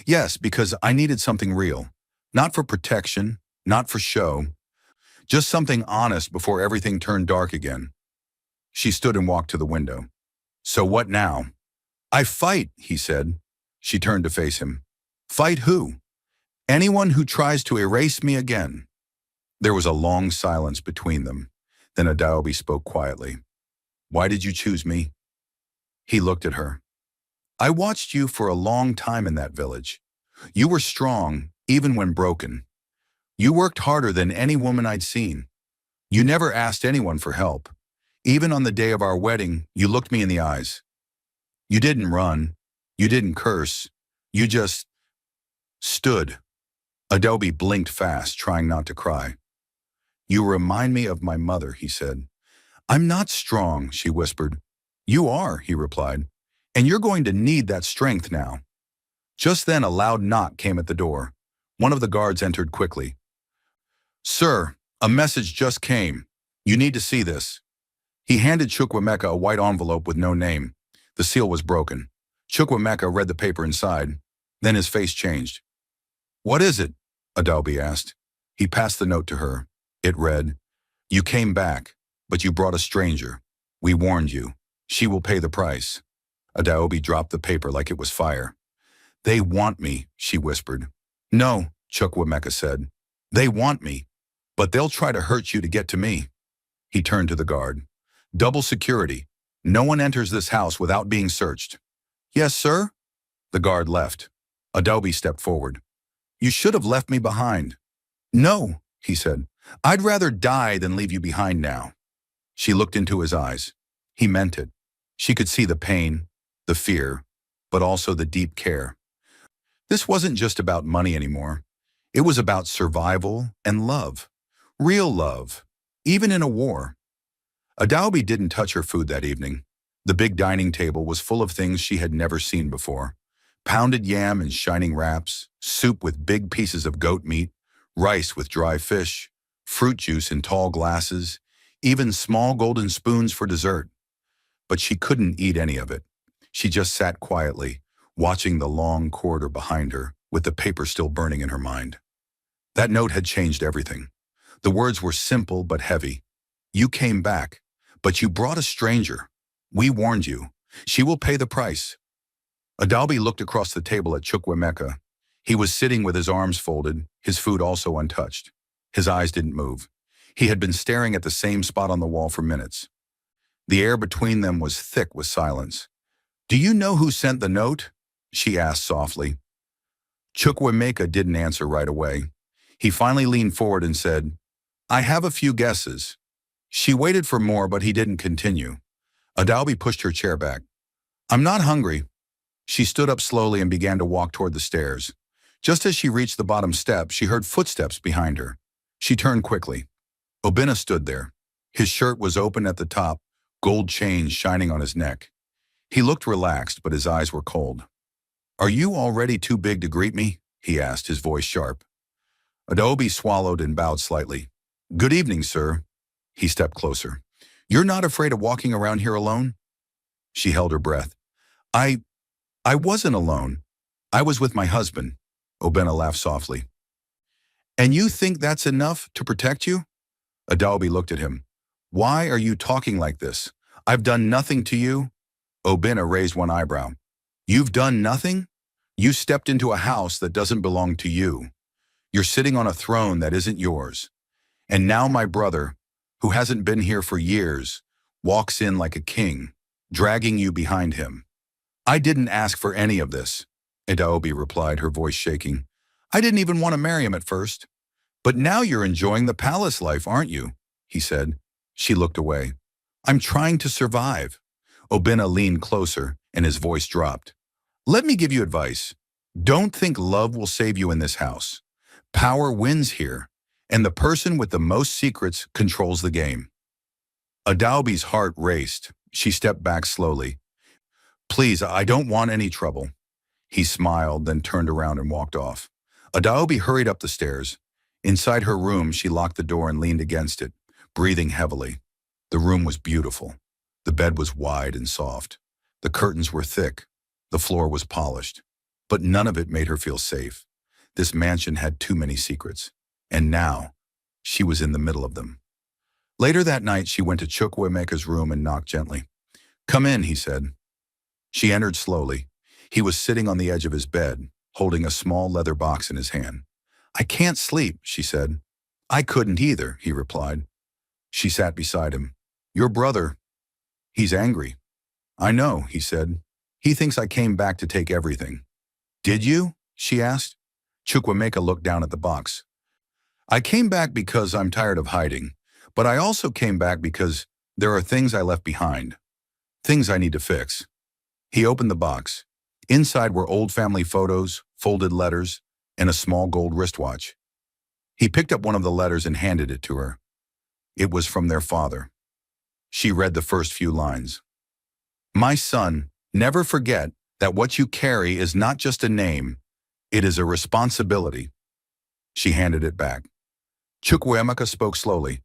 Yes, because I needed something real. Not for protection, not for show. Just something honest before everything turned dark again. She stood and walked to the window. So what now? I fight, he said. She turned to face him. Fight who? Anyone who tries to erase me again. There was a long silence between them. Then Adobe spoke quietly. Why did you choose me? He looked at her. I watched you for a long time in that village. You were strong, even when broken. You worked harder than any woman I'd seen. You never asked anyone for help. Even on the day of our wedding, you looked me in the eyes. You didn't run. You didn't curse. You just stood. Adobe blinked fast, trying not to cry. You remind me of my mother, he said. I'm not strong, she whispered. You are, he replied. And you're going to need that strength now. Just then a loud knock came at the door. One of the guards entered quickly. Sir, a message just came. You need to see this. He handed Chukwuemeka a white envelope with no name. The seal was broken. Chukwemeka read the paper inside. Then his face changed. "What is it?" Adobe asked. He passed the note to her. It read, "You came back, but you brought a stranger. We warned you. She will pay the price." Adobe dropped the paper like it was fire. "They want me," she whispered. "No," Chukwemeka said. "They want me, but they'll try to hurt you to get to me." He turned to the guard. "Double security. No one enters this house without being searched." "Yes, sir." The guard left. Adobe stepped forward. "You should have left me behind." "No," he said. "I'd rather die than leave you behind now." She looked into his eyes. He meant it. She could see the pain, the fear, but also the deep care. This wasn't just about money anymore. It was about survival and love. Real love, even in a war. Adobe didn't touch her food that evening. The big dining table was full of things she had never seen before. Pounded yam in shining wraps, soup with big pieces of goat meat, rice with dry fish, fruit juice in tall glasses, even small golden spoons for dessert. But she couldn't eat any of it. She just sat quietly, watching the long corridor behind her, with the paper still burning in her mind. That note had changed everything. The words were simple but heavy. "You came back, but you brought a stranger. We warned you. She will pay the price." Adobe looked across the table at Chukwemeka. He was sitting with his arms folded, his food also untouched. His eyes didn't move. He had been staring at the same spot on the wall for minutes. The air between them was thick with silence. "Do you know who sent the note?" she asked softly. Chukwemeka didn't answer right away. He finally leaned forward and said, "I have a few guesses." She waited for more, but he didn't continue. Adobe pushed her chair back. "I'm not hungry." She stood up slowly and began to walk toward the stairs. Just as she reached the bottom step, she heard footsteps behind her. She turned quickly. Obinna stood there. His shirt was open at the top, gold chains shining on his neck. He looked relaxed, but his eyes were cold. "Are you already too big to greet me?" he asked, his voice sharp. Adobe swallowed and bowed slightly. "Good evening, sir." He stepped closer. "You're not afraid of walking around here alone?" She held her breath. I wasn't alone. I was with my husband." Obinna laughed softly. "And you think that's enough to protect you?" Adobe looked at him. "Why are you talking like this? I've done nothing to you." Obinna raised one eyebrow. "You've done nothing? You stepped into a house that doesn't belong to you. You're sitting on a throne that isn't yours. And now my brother, who hasn't been here for years, walks in like a king, dragging you behind him." "I didn't ask for any of this," Adobe replied, her voice shaking. "I didn't even want to marry him at first. But now you're enjoying the palace life, aren't you?" he said. She looked away. "I'm trying to survive." Obinna leaned closer, and his voice dropped. "Let me give you advice. Don't think love will save you in this house. Power wins here, and the person with the most secrets controls the game." Adobe's heart raced. She stepped back slowly. "Please, I don't want any trouble." He smiled, then turned around and walked off. Adobe hurried up the stairs. Inside her room, she locked the door and leaned against it, breathing heavily. The room was beautiful. The bed was wide and soft. The curtains were thick. The floor was polished. But none of it made her feel safe. This mansion had too many secrets. And now, she was in the middle of them. Later that night, she went to Chukwemeka's room and knocked gently. "Come in," he said. She entered slowly. He was sitting on the edge of his bed, holding a small leather box in his hand. "I can't sleep," she said. "I couldn't either," he replied. She sat beside him. "Your brother, he's angry." "I know," he said. "He thinks I came back to take everything." "Did you?" she asked. Chukwemeka looked down at the box. "I came back because I'm tired of hiding, but I also came back because there are things I left behind, things I need to fix." He opened the box. Inside were old family photos, folded letters, and a small gold wristwatch. He picked up one of the letters and handed it to her. It was from their father. She read the first few lines. "My son, never forget that what you carry is not just a name, it is a responsibility." She handed it back. Chukwemeka spoke slowly.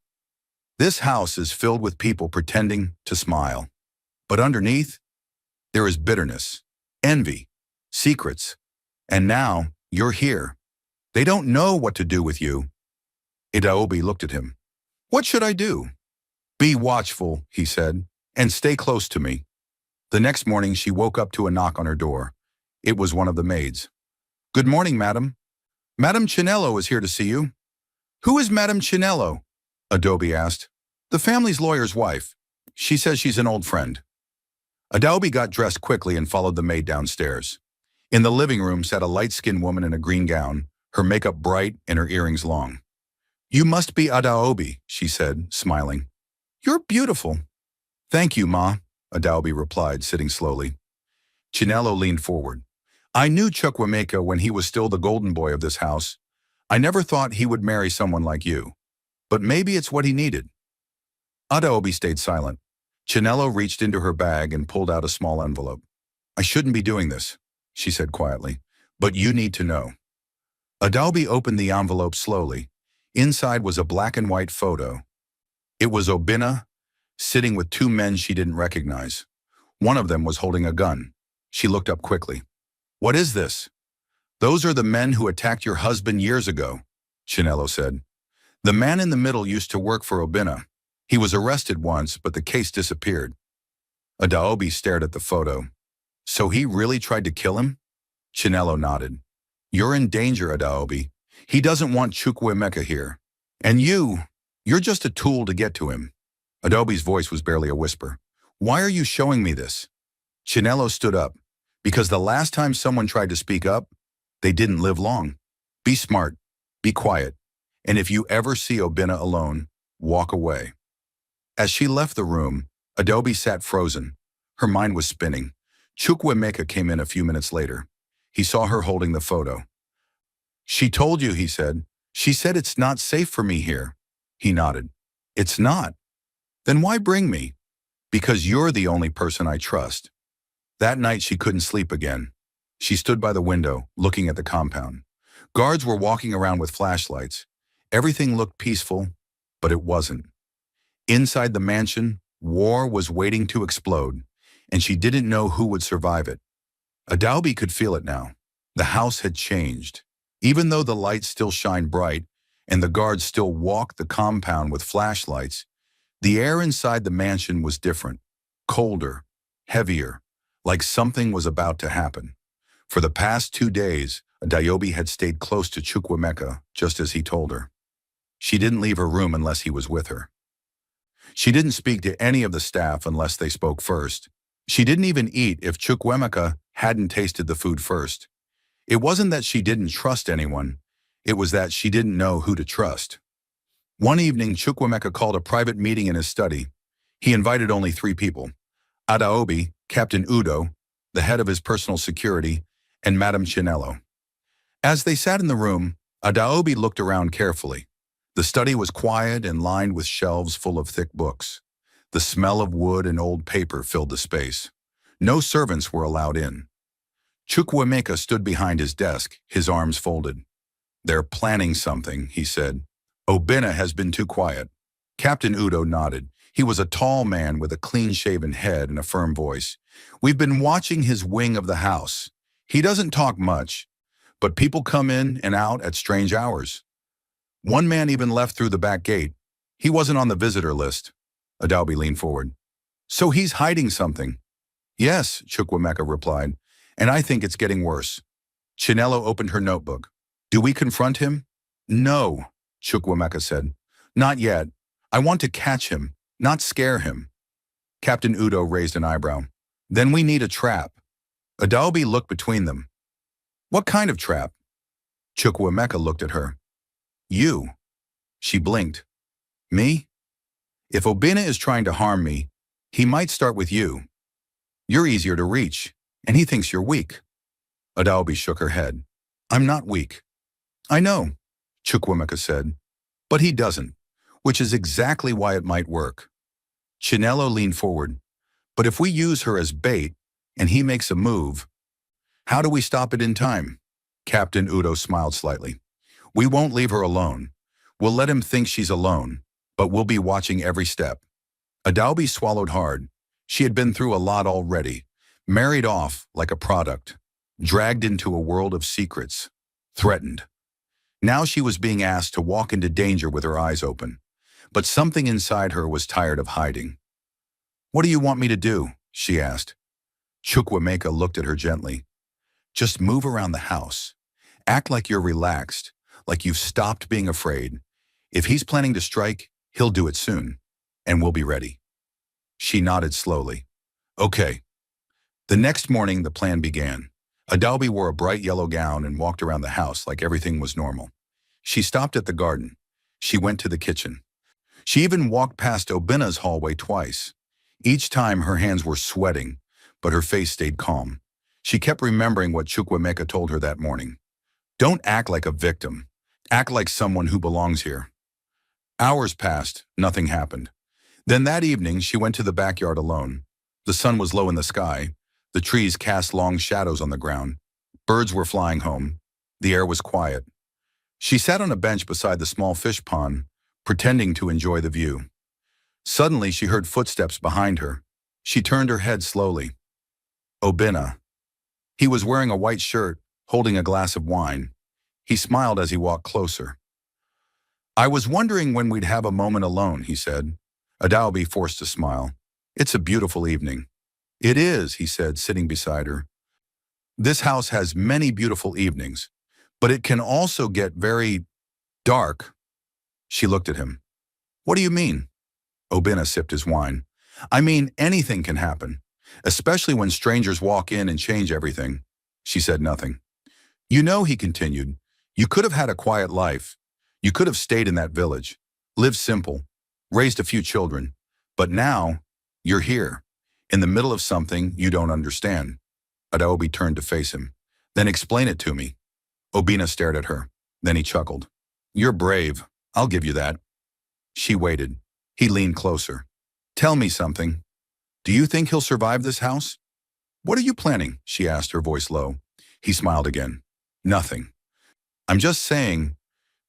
"This house is filled with people pretending to smile. But underneath, There is bitterness, envy, secrets. And now, you're here. They don't know what to do with you. Adaobi looked at him. What should I do? Be watchful, he said, and stay close to me. The next morning she woke up to a knock on her door. It was one of the maids. Good morning, madam. Madam Chinello is here to see you. Who is Madam Chinello? Adobe asked. The family's lawyer's wife. She says she's an old friend. Adobe got dressed quickly and followed the maid downstairs. In the living room sat a light-skinned woman in a green gown, her makeup bright and her earrings long. You must be Adaobi, she said, smiling. You're beautiful. Thank you, Ma, Adaobi replied, sitting slowly. Chinello leaned forward. I knew Chukwemeka when he was still the golden boy of this house. I never thought he would marry someone like you. But maybe it's what he needed. Adaobi stayed silent. Chinello reached into her bag and pulled out a small envelope. I shouldn't be doing this, she said quietly, but you need to know. Adaobi opened the envelope slowly. Inside was a black and white photo. It was Obinna, sitting with two men she didn't recognize. One of them was holding a gun. She looked up quickly. What is this? Those are the men who attacked your husband years ago, Chinello said. The man in the middle used to work for Obinna. He was arrested once, but the case disappeared. Adaobi stared at the photo. So he really tried to kill him? Chinello nodded. You're in danger, Adaobi. He doesn't want Chukwemeka here. And you're just a tool to get to him. Adobe's voice was barely a whisper. Why are you showing me this? Chinello stood up. Because the last time someone tried to speak up, they didn't live long. Be smart. Be quiet. And if you ever see Obinna alone, walk away. As she left the room, Adobe sat frozen. Her mind was spinning. Chukwemeka came in a few minutes later. He saw her holding the photo. She told you, he said. She said it's not safe for me here. He nodded. It's not. Then why bring me? Because you're the only person I trust. That night she couldn't sleep again. She stood by the window, looking at the compound. Guards were walking around with flashlights. Everything looked peaceful, but it wasn't. Inside the mansion, war was waiting to explode, and she didn't know who would survive it. Adaobi could feel it now. The house had changed. Even though the lights still shined bright and the guards still walked the compound with flashlights, the air inside the mansion was different, colder, heavier, like something was about to happen. For the past 2 days, Adaobi had stayed close to Chukwemeka, just as he told her. She didn't leave her room unless he was with her. She didn't speak to any of the staff unless they spoke first. She didn't even eat if Chukwemeka hadn't tasted the food first. It wasn't that she didn't trust anyone. It was that she didn't know who to trust. One evening, Chukwemeka called a private meeting in his study. He invited only 3 people. Adaobi, Captain Udo, the head of his personal security, and Madame Chinello. As they sat in the room, Adaobi looked around carefully. The study was quiet and lined with shelves full of thick books. The smell of wood and old paper filled the space. No servants were allowed in. Chukwemeka stood behind his desk, his arms folded. They're planning something, he said. Obinna has been too quiet. Captain Udo nodded. He was a tall man with a clean-shaven head and a firm voice. We've been watching his wing of the house. He doesn't talk much, but people come in and out at strange hours. One man even left through the back gate. He wasn't on the visitor list. Adaobi leaned forward. So he's hiding something. Yes, Chukwemeka replied, and I think it's getting worse. Chinello opened her notebook. Do we confront him? No, Chukwemeka said. Not yet. I want to catch him, not scare him. Captain Udo raised an eyebrow. Then we need a trap. Adaobi looked between them. What kind of trap? Chukwemeka looked at her. You. She blinked. Me? If Obinna is trying to harm me, he might start with you. You're easier to reach, and he thinks you're weak. Adaobi shook her head. I'm not weak. I know, Chukwemeka said, but he doesn't, which is exactly why it might work. Chinello leaned forward. But if we use her as bait, and he makes a move, how do we stop it in time? Captain Udo smiled slightly. We won't leave her alone. We'll let him think she's alone, but we'll be watching every step. Adaobi swallowed hard. She had been through a lot already. Married off like a product, dragged into a world of secrets, threatened. Now she was being asked to walk into danger with her eyes open. But something inside her was tired of hiding. "What do you want me to do?" she asked. Chukwuemeka looked at her gently. "Just move around the house. Act like you're relaxed, like you've stopped being afraid. If he's planning to strike, he'll do it soon, and we'll be ready." She nodded slowly. "Okay." The next morning, the plan began. Adobe wore a bright yellow gown and walked around the house like everything was normal. She stopped at the garden. She went to the kitchen. She even walked past Obina's hallway twice. Each time her hands were sweating, but her face stayed calm. She kept remembering what Chukwuemeka told her that morning. "Don't act like a victim. Act like someone who belongs here." Hours passed, nothing happened. Then that evening, she went to the backyard alone. The sun was low in the sky. The trees cast long shadows on the ground. Birds were flying home. The air was quiet. She sat on a bench beside the small fish pond, pretending to enjoy the view. Suddenly, she heard footsteps behind her. She turned her head slowly. Obina. He was wearing a white shirt, holding a glass of wine. He smiled as he walked closer. "I was wondering when we'd have a moment alone," he said. Adaobi forced a smile. "It's a beautiful evening." "It is," he said, sitting beside her. "This house has many beautiful evenings, but it can also get very dark." She looked at him. "What do you mean?" Obina sipped his wine. "I mean, anything can happen, especially when strangers walk in and change everything." She said nothing. "You know," he continued, "you could have had a quiet life. You could have stayed in that village, lived simple, raised a few children. But now, you're here, in the middle of something you don't understand." Adaobi turned to face him. "Then explain it to me." Obina stared at her. Then he chuckled. "You're brave. I'll give you that." She waited. He leaned closer. "Tell me something. Do you think he'll survive this house?" "What are you planning?" she asked, her voice low. He smiled again. "Nothing. I'm just saying,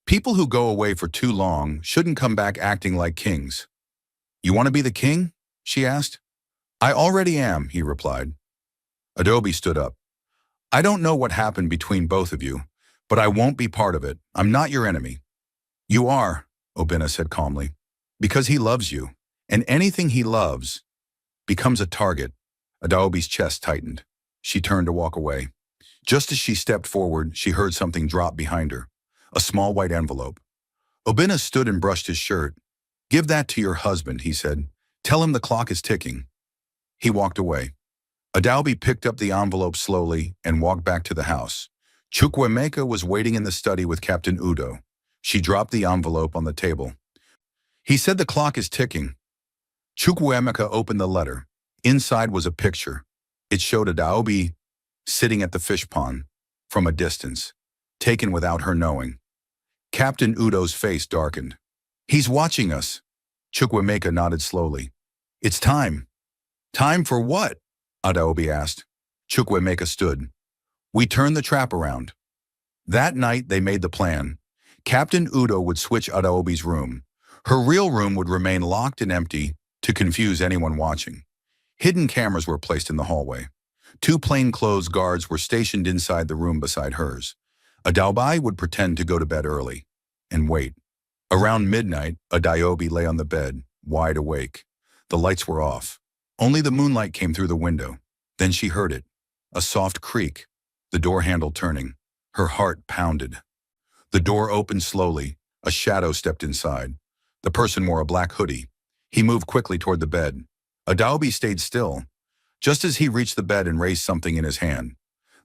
people who go away for too long shouldn't come back acting like kings." "You want to be the king?" she asked. "I already am," he replied. Adobe stood up. "I don't know what happened between both of you, but I won't be part of it. I'm not your enemy." "You are," Obina said calmly, "because he loves you, and anything he loves becomes a target." Adobe's chest tightened. She turned to walk away. Just as she stepped forward, she heard something drop behind her. A small white envelope. Obina stood and brushed his shirt. "Give that to your husband," he said. "Tell him the clock is ticking." He walked away. Adobe picked up the envelope slowly and walked back to the house. Chukwuemeka was waiting in the study with Captain Udo. She dropped the envelope on the table. "He said the clock is ticking." Chukwuemeka opened the letter. Inside was a picture. It showed Adobe sitting at the fish pond from a distance, taken without her knowing. Captain Udo's face darkened. "He's watching us." Chukwuemeka nodded slowly. "It's time." "Time for what?" Adobe asked. Chukwuemeka stood. "We turned the trap around." That night they made the plan. Captain Udo would switch Adobe's room. Her real room would remain locked and empty to confuse anyone watching. Hidden cameras were placed in the hallway. 2 plainclothes guards were stationed inside the room beside hers. Adobe would pretend to go to bed early and wait. Around midnight, Adobe lay on the bed, wide awake. The lights were off. Only the moonlight came through the window. Then she heard it. A soft creak, the door handle turning. Her heart pounded. The door opened slowly. A shadow stepped inside. The person wore a black hoodie. He moved quickly toward the bed. Adobe stayed still. Just as he reached the bed and raised something in his hand,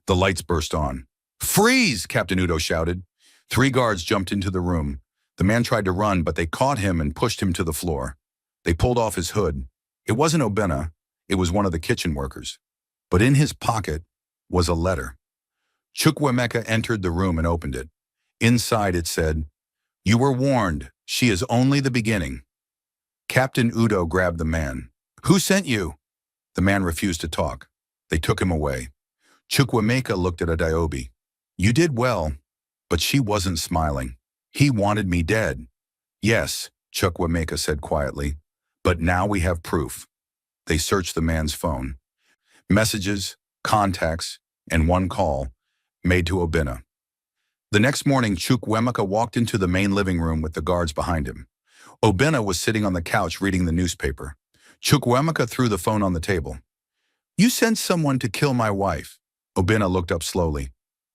the lights burst on. "Freeze!" Captain Udo shouted. 3 guards jumped into the room. The man tried to run, but they caught him and pushed him to the floor. They pulled off his hood. It wasn't Obina. It was one of the kitchen workers. But in his pocket was a letter. Chukwuemeka entered the room and opened it. Inside it said, "You were warned. She is only the beginning." Captain Udo grabbed the man. "Who sent you?" The man refused to talk. They took him away. Chukwuemeka looked at Adobe. "You did well." But she wasn't smiling. "He wanted me dead." "Yes," Chukwuemeka said quietly. "But now we have proof." They searched the man's phone. Messages, contacts, and one call made to Obina. The next morning, Chukwuemeka walked into the main living room with the guards behind him. Obina was sitting on the couch reading the newspaper. Chukwuemeka threw the phone on the table. "You sent someone to kill my wife." Obina looked up slowly.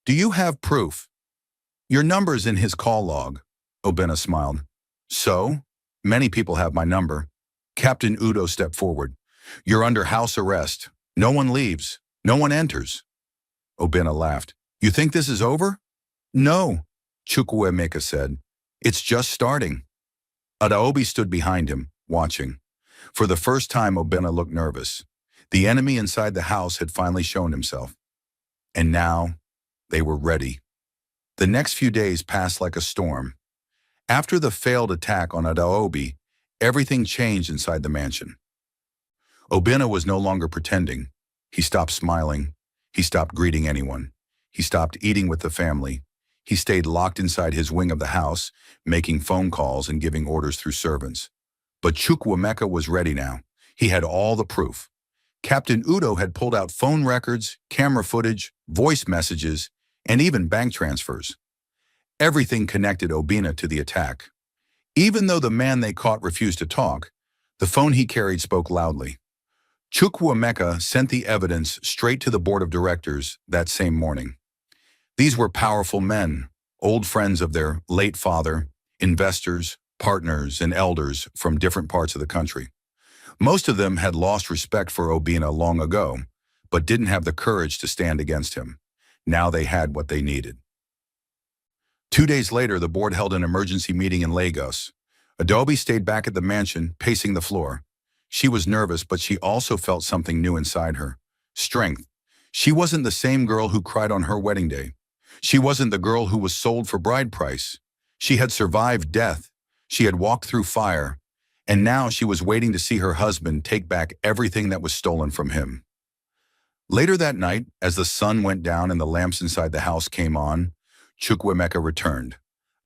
"Do you have proof?" "Your number's in his call log." Obina smiled. "So? Many people have my number." Captain Udo stepped forward. "You're under house arrest. No one leaves. No one enters." Obina laughed. "You think this is over?" "No," Chukwuemeka said. "It's just starting." Adaobi stood behind him, watching. For the first time, Obina looked nervous. The enemy inside the house had finally shown himself. And now, they were ready. The next few days passed like a storm. After the failed attack on Adaobi, everything changed inside the mansion. Obina was no longer pretending. He stopped smiling. He stopped greeting anyone. He stopped eating with the family. He stayed locked inside his wing of the house, making phone calls and giving orders through servants. But Chukwuemeka was ready now. He had all the proof. Captain Udo had pulled out phone records, camera footage, voice messages, and even bank transfers. Everything connected Obina to the attack. Even though the man they caught refused to talk, the phone he carried spoke loudly. Chukwuemeka sent the evidence straight to the board of directors that same morning. These were powerful men, old friends of their late father, investors, partners, and elders from different parts of the country. Most of them had lost respect for Obina long ago, but didn't have the courage to stand against him. Now they had what they needed. 2 days later, the board held an emergency meeting in Lagos. Adobe stayed back at the mansion, pacing the floor. She was nervous, but she also felt something new inside her. Strength. She wasn't the same girl who cried on her wedding day. She wasn't the girl who was sold for bride price. She had survived death. She had walked through fire. And now she was waiting to see her husband take back everything that was stolen from him. Later that night, as the sun went down and the lamps inside the house came on, Chukwuemeka returned.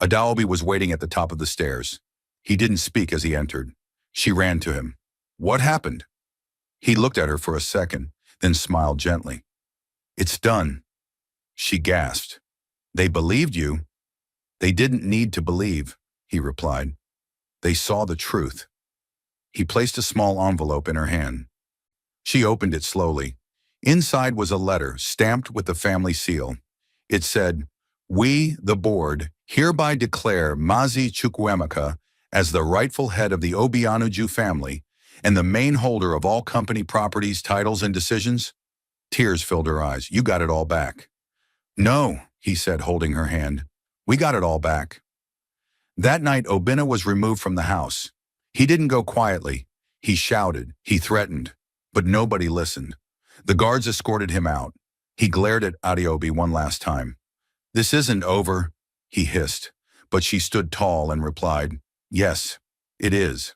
Adaobi was waiting at the top of the stairs. He didn't speak as he entered. She ran to him. "What happened?" He looked at her for a second, then smiled gently. "It's done." She gasped. "They believed you." "They didn't need to believe," he replied. "They saw the truth." He placed a small envelope in her hand. She opened it slowly. Inside was a letter stamped with the family seal. It said, "We, the board, hereby declare Mazi Chukwuemeka as the rightful head of the Obianuju family and the main holder of all company properties, titles, and decisions." Tears filled her eyes. "You got it all back." "No," he said, holding her hand. "We got it all back." That night, Obina was removed from the house. He didn't go quietly. He shouted. He threatened. But nobody listened. The guards escorted him out. He glared at Adeobi one last time. "This isn't over," he hissed. But she stood tall and replied, "Yes, it is."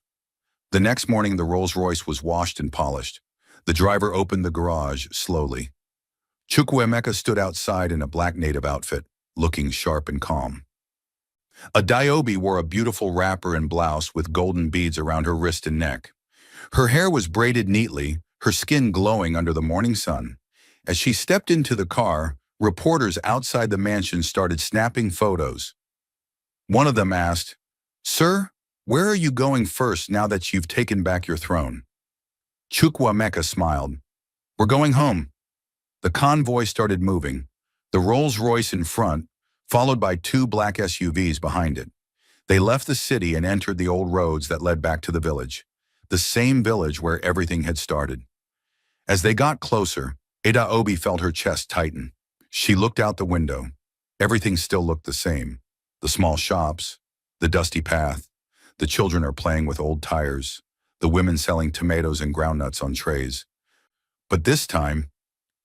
The next morning, the Rolls-Royce was washed and polished. The driver opened the garage slowly. Chukwuemeka stood outside in a black native outfit, looking sharp and calm. Adeobi wore a beautiful wrapper and blouse with golden beads around her wrist and neck. Her hair was braided neatly, her skin glowing under the morning sun. As she stepped into the car, reporters outside the mansion started snapping photos. One of them asked, "Sir, where are you going first now that you've taken back your throne?" Chukwuemeka smiled. "We're going home." The convoy started moving, the Rolls-Royce in front, followed by 2 black SUVs behind it. They left the city and entered the old roads that led back to the village, the same village where everything had started. As they got closer, Adeobi felt her chest tighten. She looked out the window. Everything still looked the same. The small shops, the dusty path, the children are playing with old tires, the women selling tomatoes and groundnuts on trays. But this time,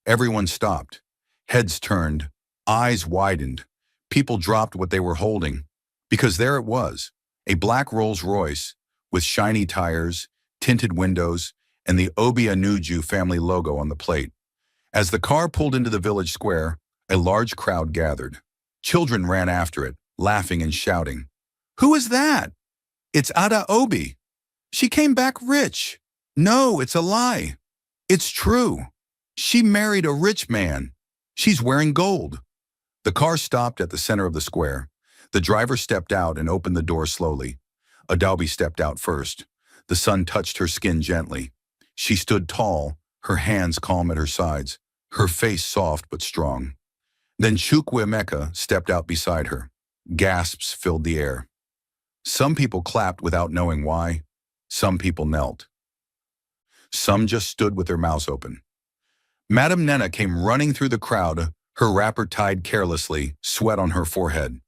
everyone stopped. Heads turned, eyes widened. People dropped what they were holding, because there it was, a black Rolls-Royce with shiny tires, tinted windows, and the Obianuju family logo on the plate. As the car pulled into the village square, a large crowd gathered. Children ran after it, laughing and shouting. "Who is that?" "It's Adeobi. She came back rich." "No, it's a lie." "It's true." She married a rich man. She's wearing gold. The car stopped at the center of the square. The driver stepped out and opened the door slowly. Adobe stepped out first. The sun touched her skin gently. She stood tall, her hands calm at her sides, her face soft but strong. Then Chukwuemeka stepped out beside her. Gasps filled the air. Some people clapped without knowing why. Some people knelt. Some just stood with their mouths open. Madame Nena came running through the crowd, her wrapper tied carelessly, sweat on her forehead.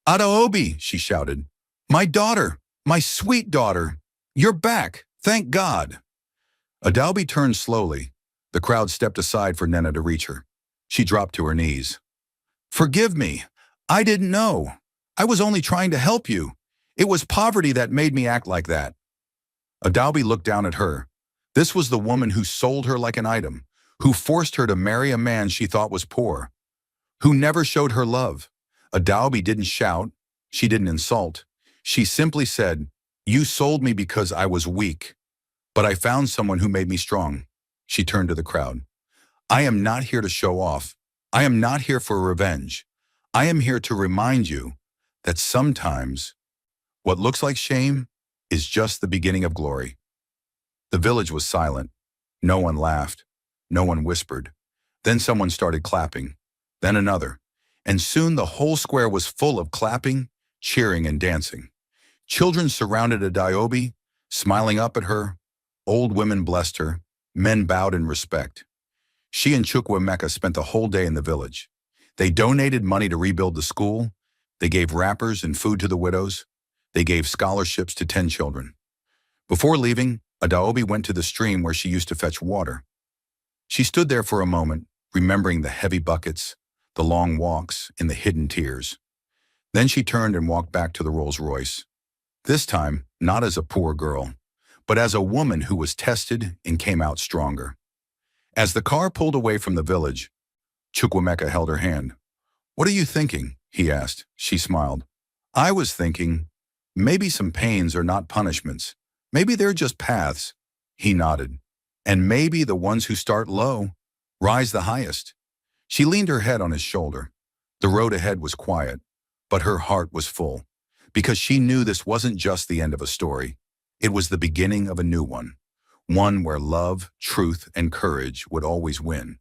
"Adaobi," she shouted. "My daughter, my sweet daughter. You're back, thank God." Adaobi turned slowly. The crowd stepped aside for Nena to reach her. She dropped to her knees. "Forgive me. I didn't know. I was only trying to help you. It was poverty that made me act like that." Adaobi looked down at her. This was the woman who sold her like an item, who forced her to marry a man she thought was poor, who never showed her love. Adaobi didn't shout. She didn't insult. She simply said, "You sold me because I was weak, but I found someone who made me strong." She turned to the crowd. "I am not here to show off. I am not here for revenge. I am here to remind you that sometimes what looks like shame is just the beginning of glory." The village was silent. No one laughed. No one whispered. Then someone started clapping. Then another. And soon the whole square was full of clapping, cheering, and dancing. Children surrounded Adaobi, smiling up at her. Old women blessed her. Men bowed in respect. She and Chukwuemeka spent the whole day in the village. They donated money to rebuild the school. They gave wrappers and food to the widows. They gave scholarships to 10 children. Before leaving, Adaobi went to the stream where she used to fetch water. She stood there for a moment, remembering the heavy buckets, the long walks, and the hidden tears. Then she turned and walked back to the Rolls-Royce. This time, not as a poor girl, but as a woman who was tested and came out stronger. As the car pulled away from the village, Chukwuemeka held her hand. "What are you thinking?" he asked. She smiled. "I was thinking, maybe some pains are not punishments. Maybe they're just paths." He nodded. "And maybe the ones who start low rise the highest." She leaned her head on his shoulder. The road ahead was quiet, but her heart was full, because she knew this wasn't just the end of a story. It was the beginning of a new one where love, truth, and courage would always win.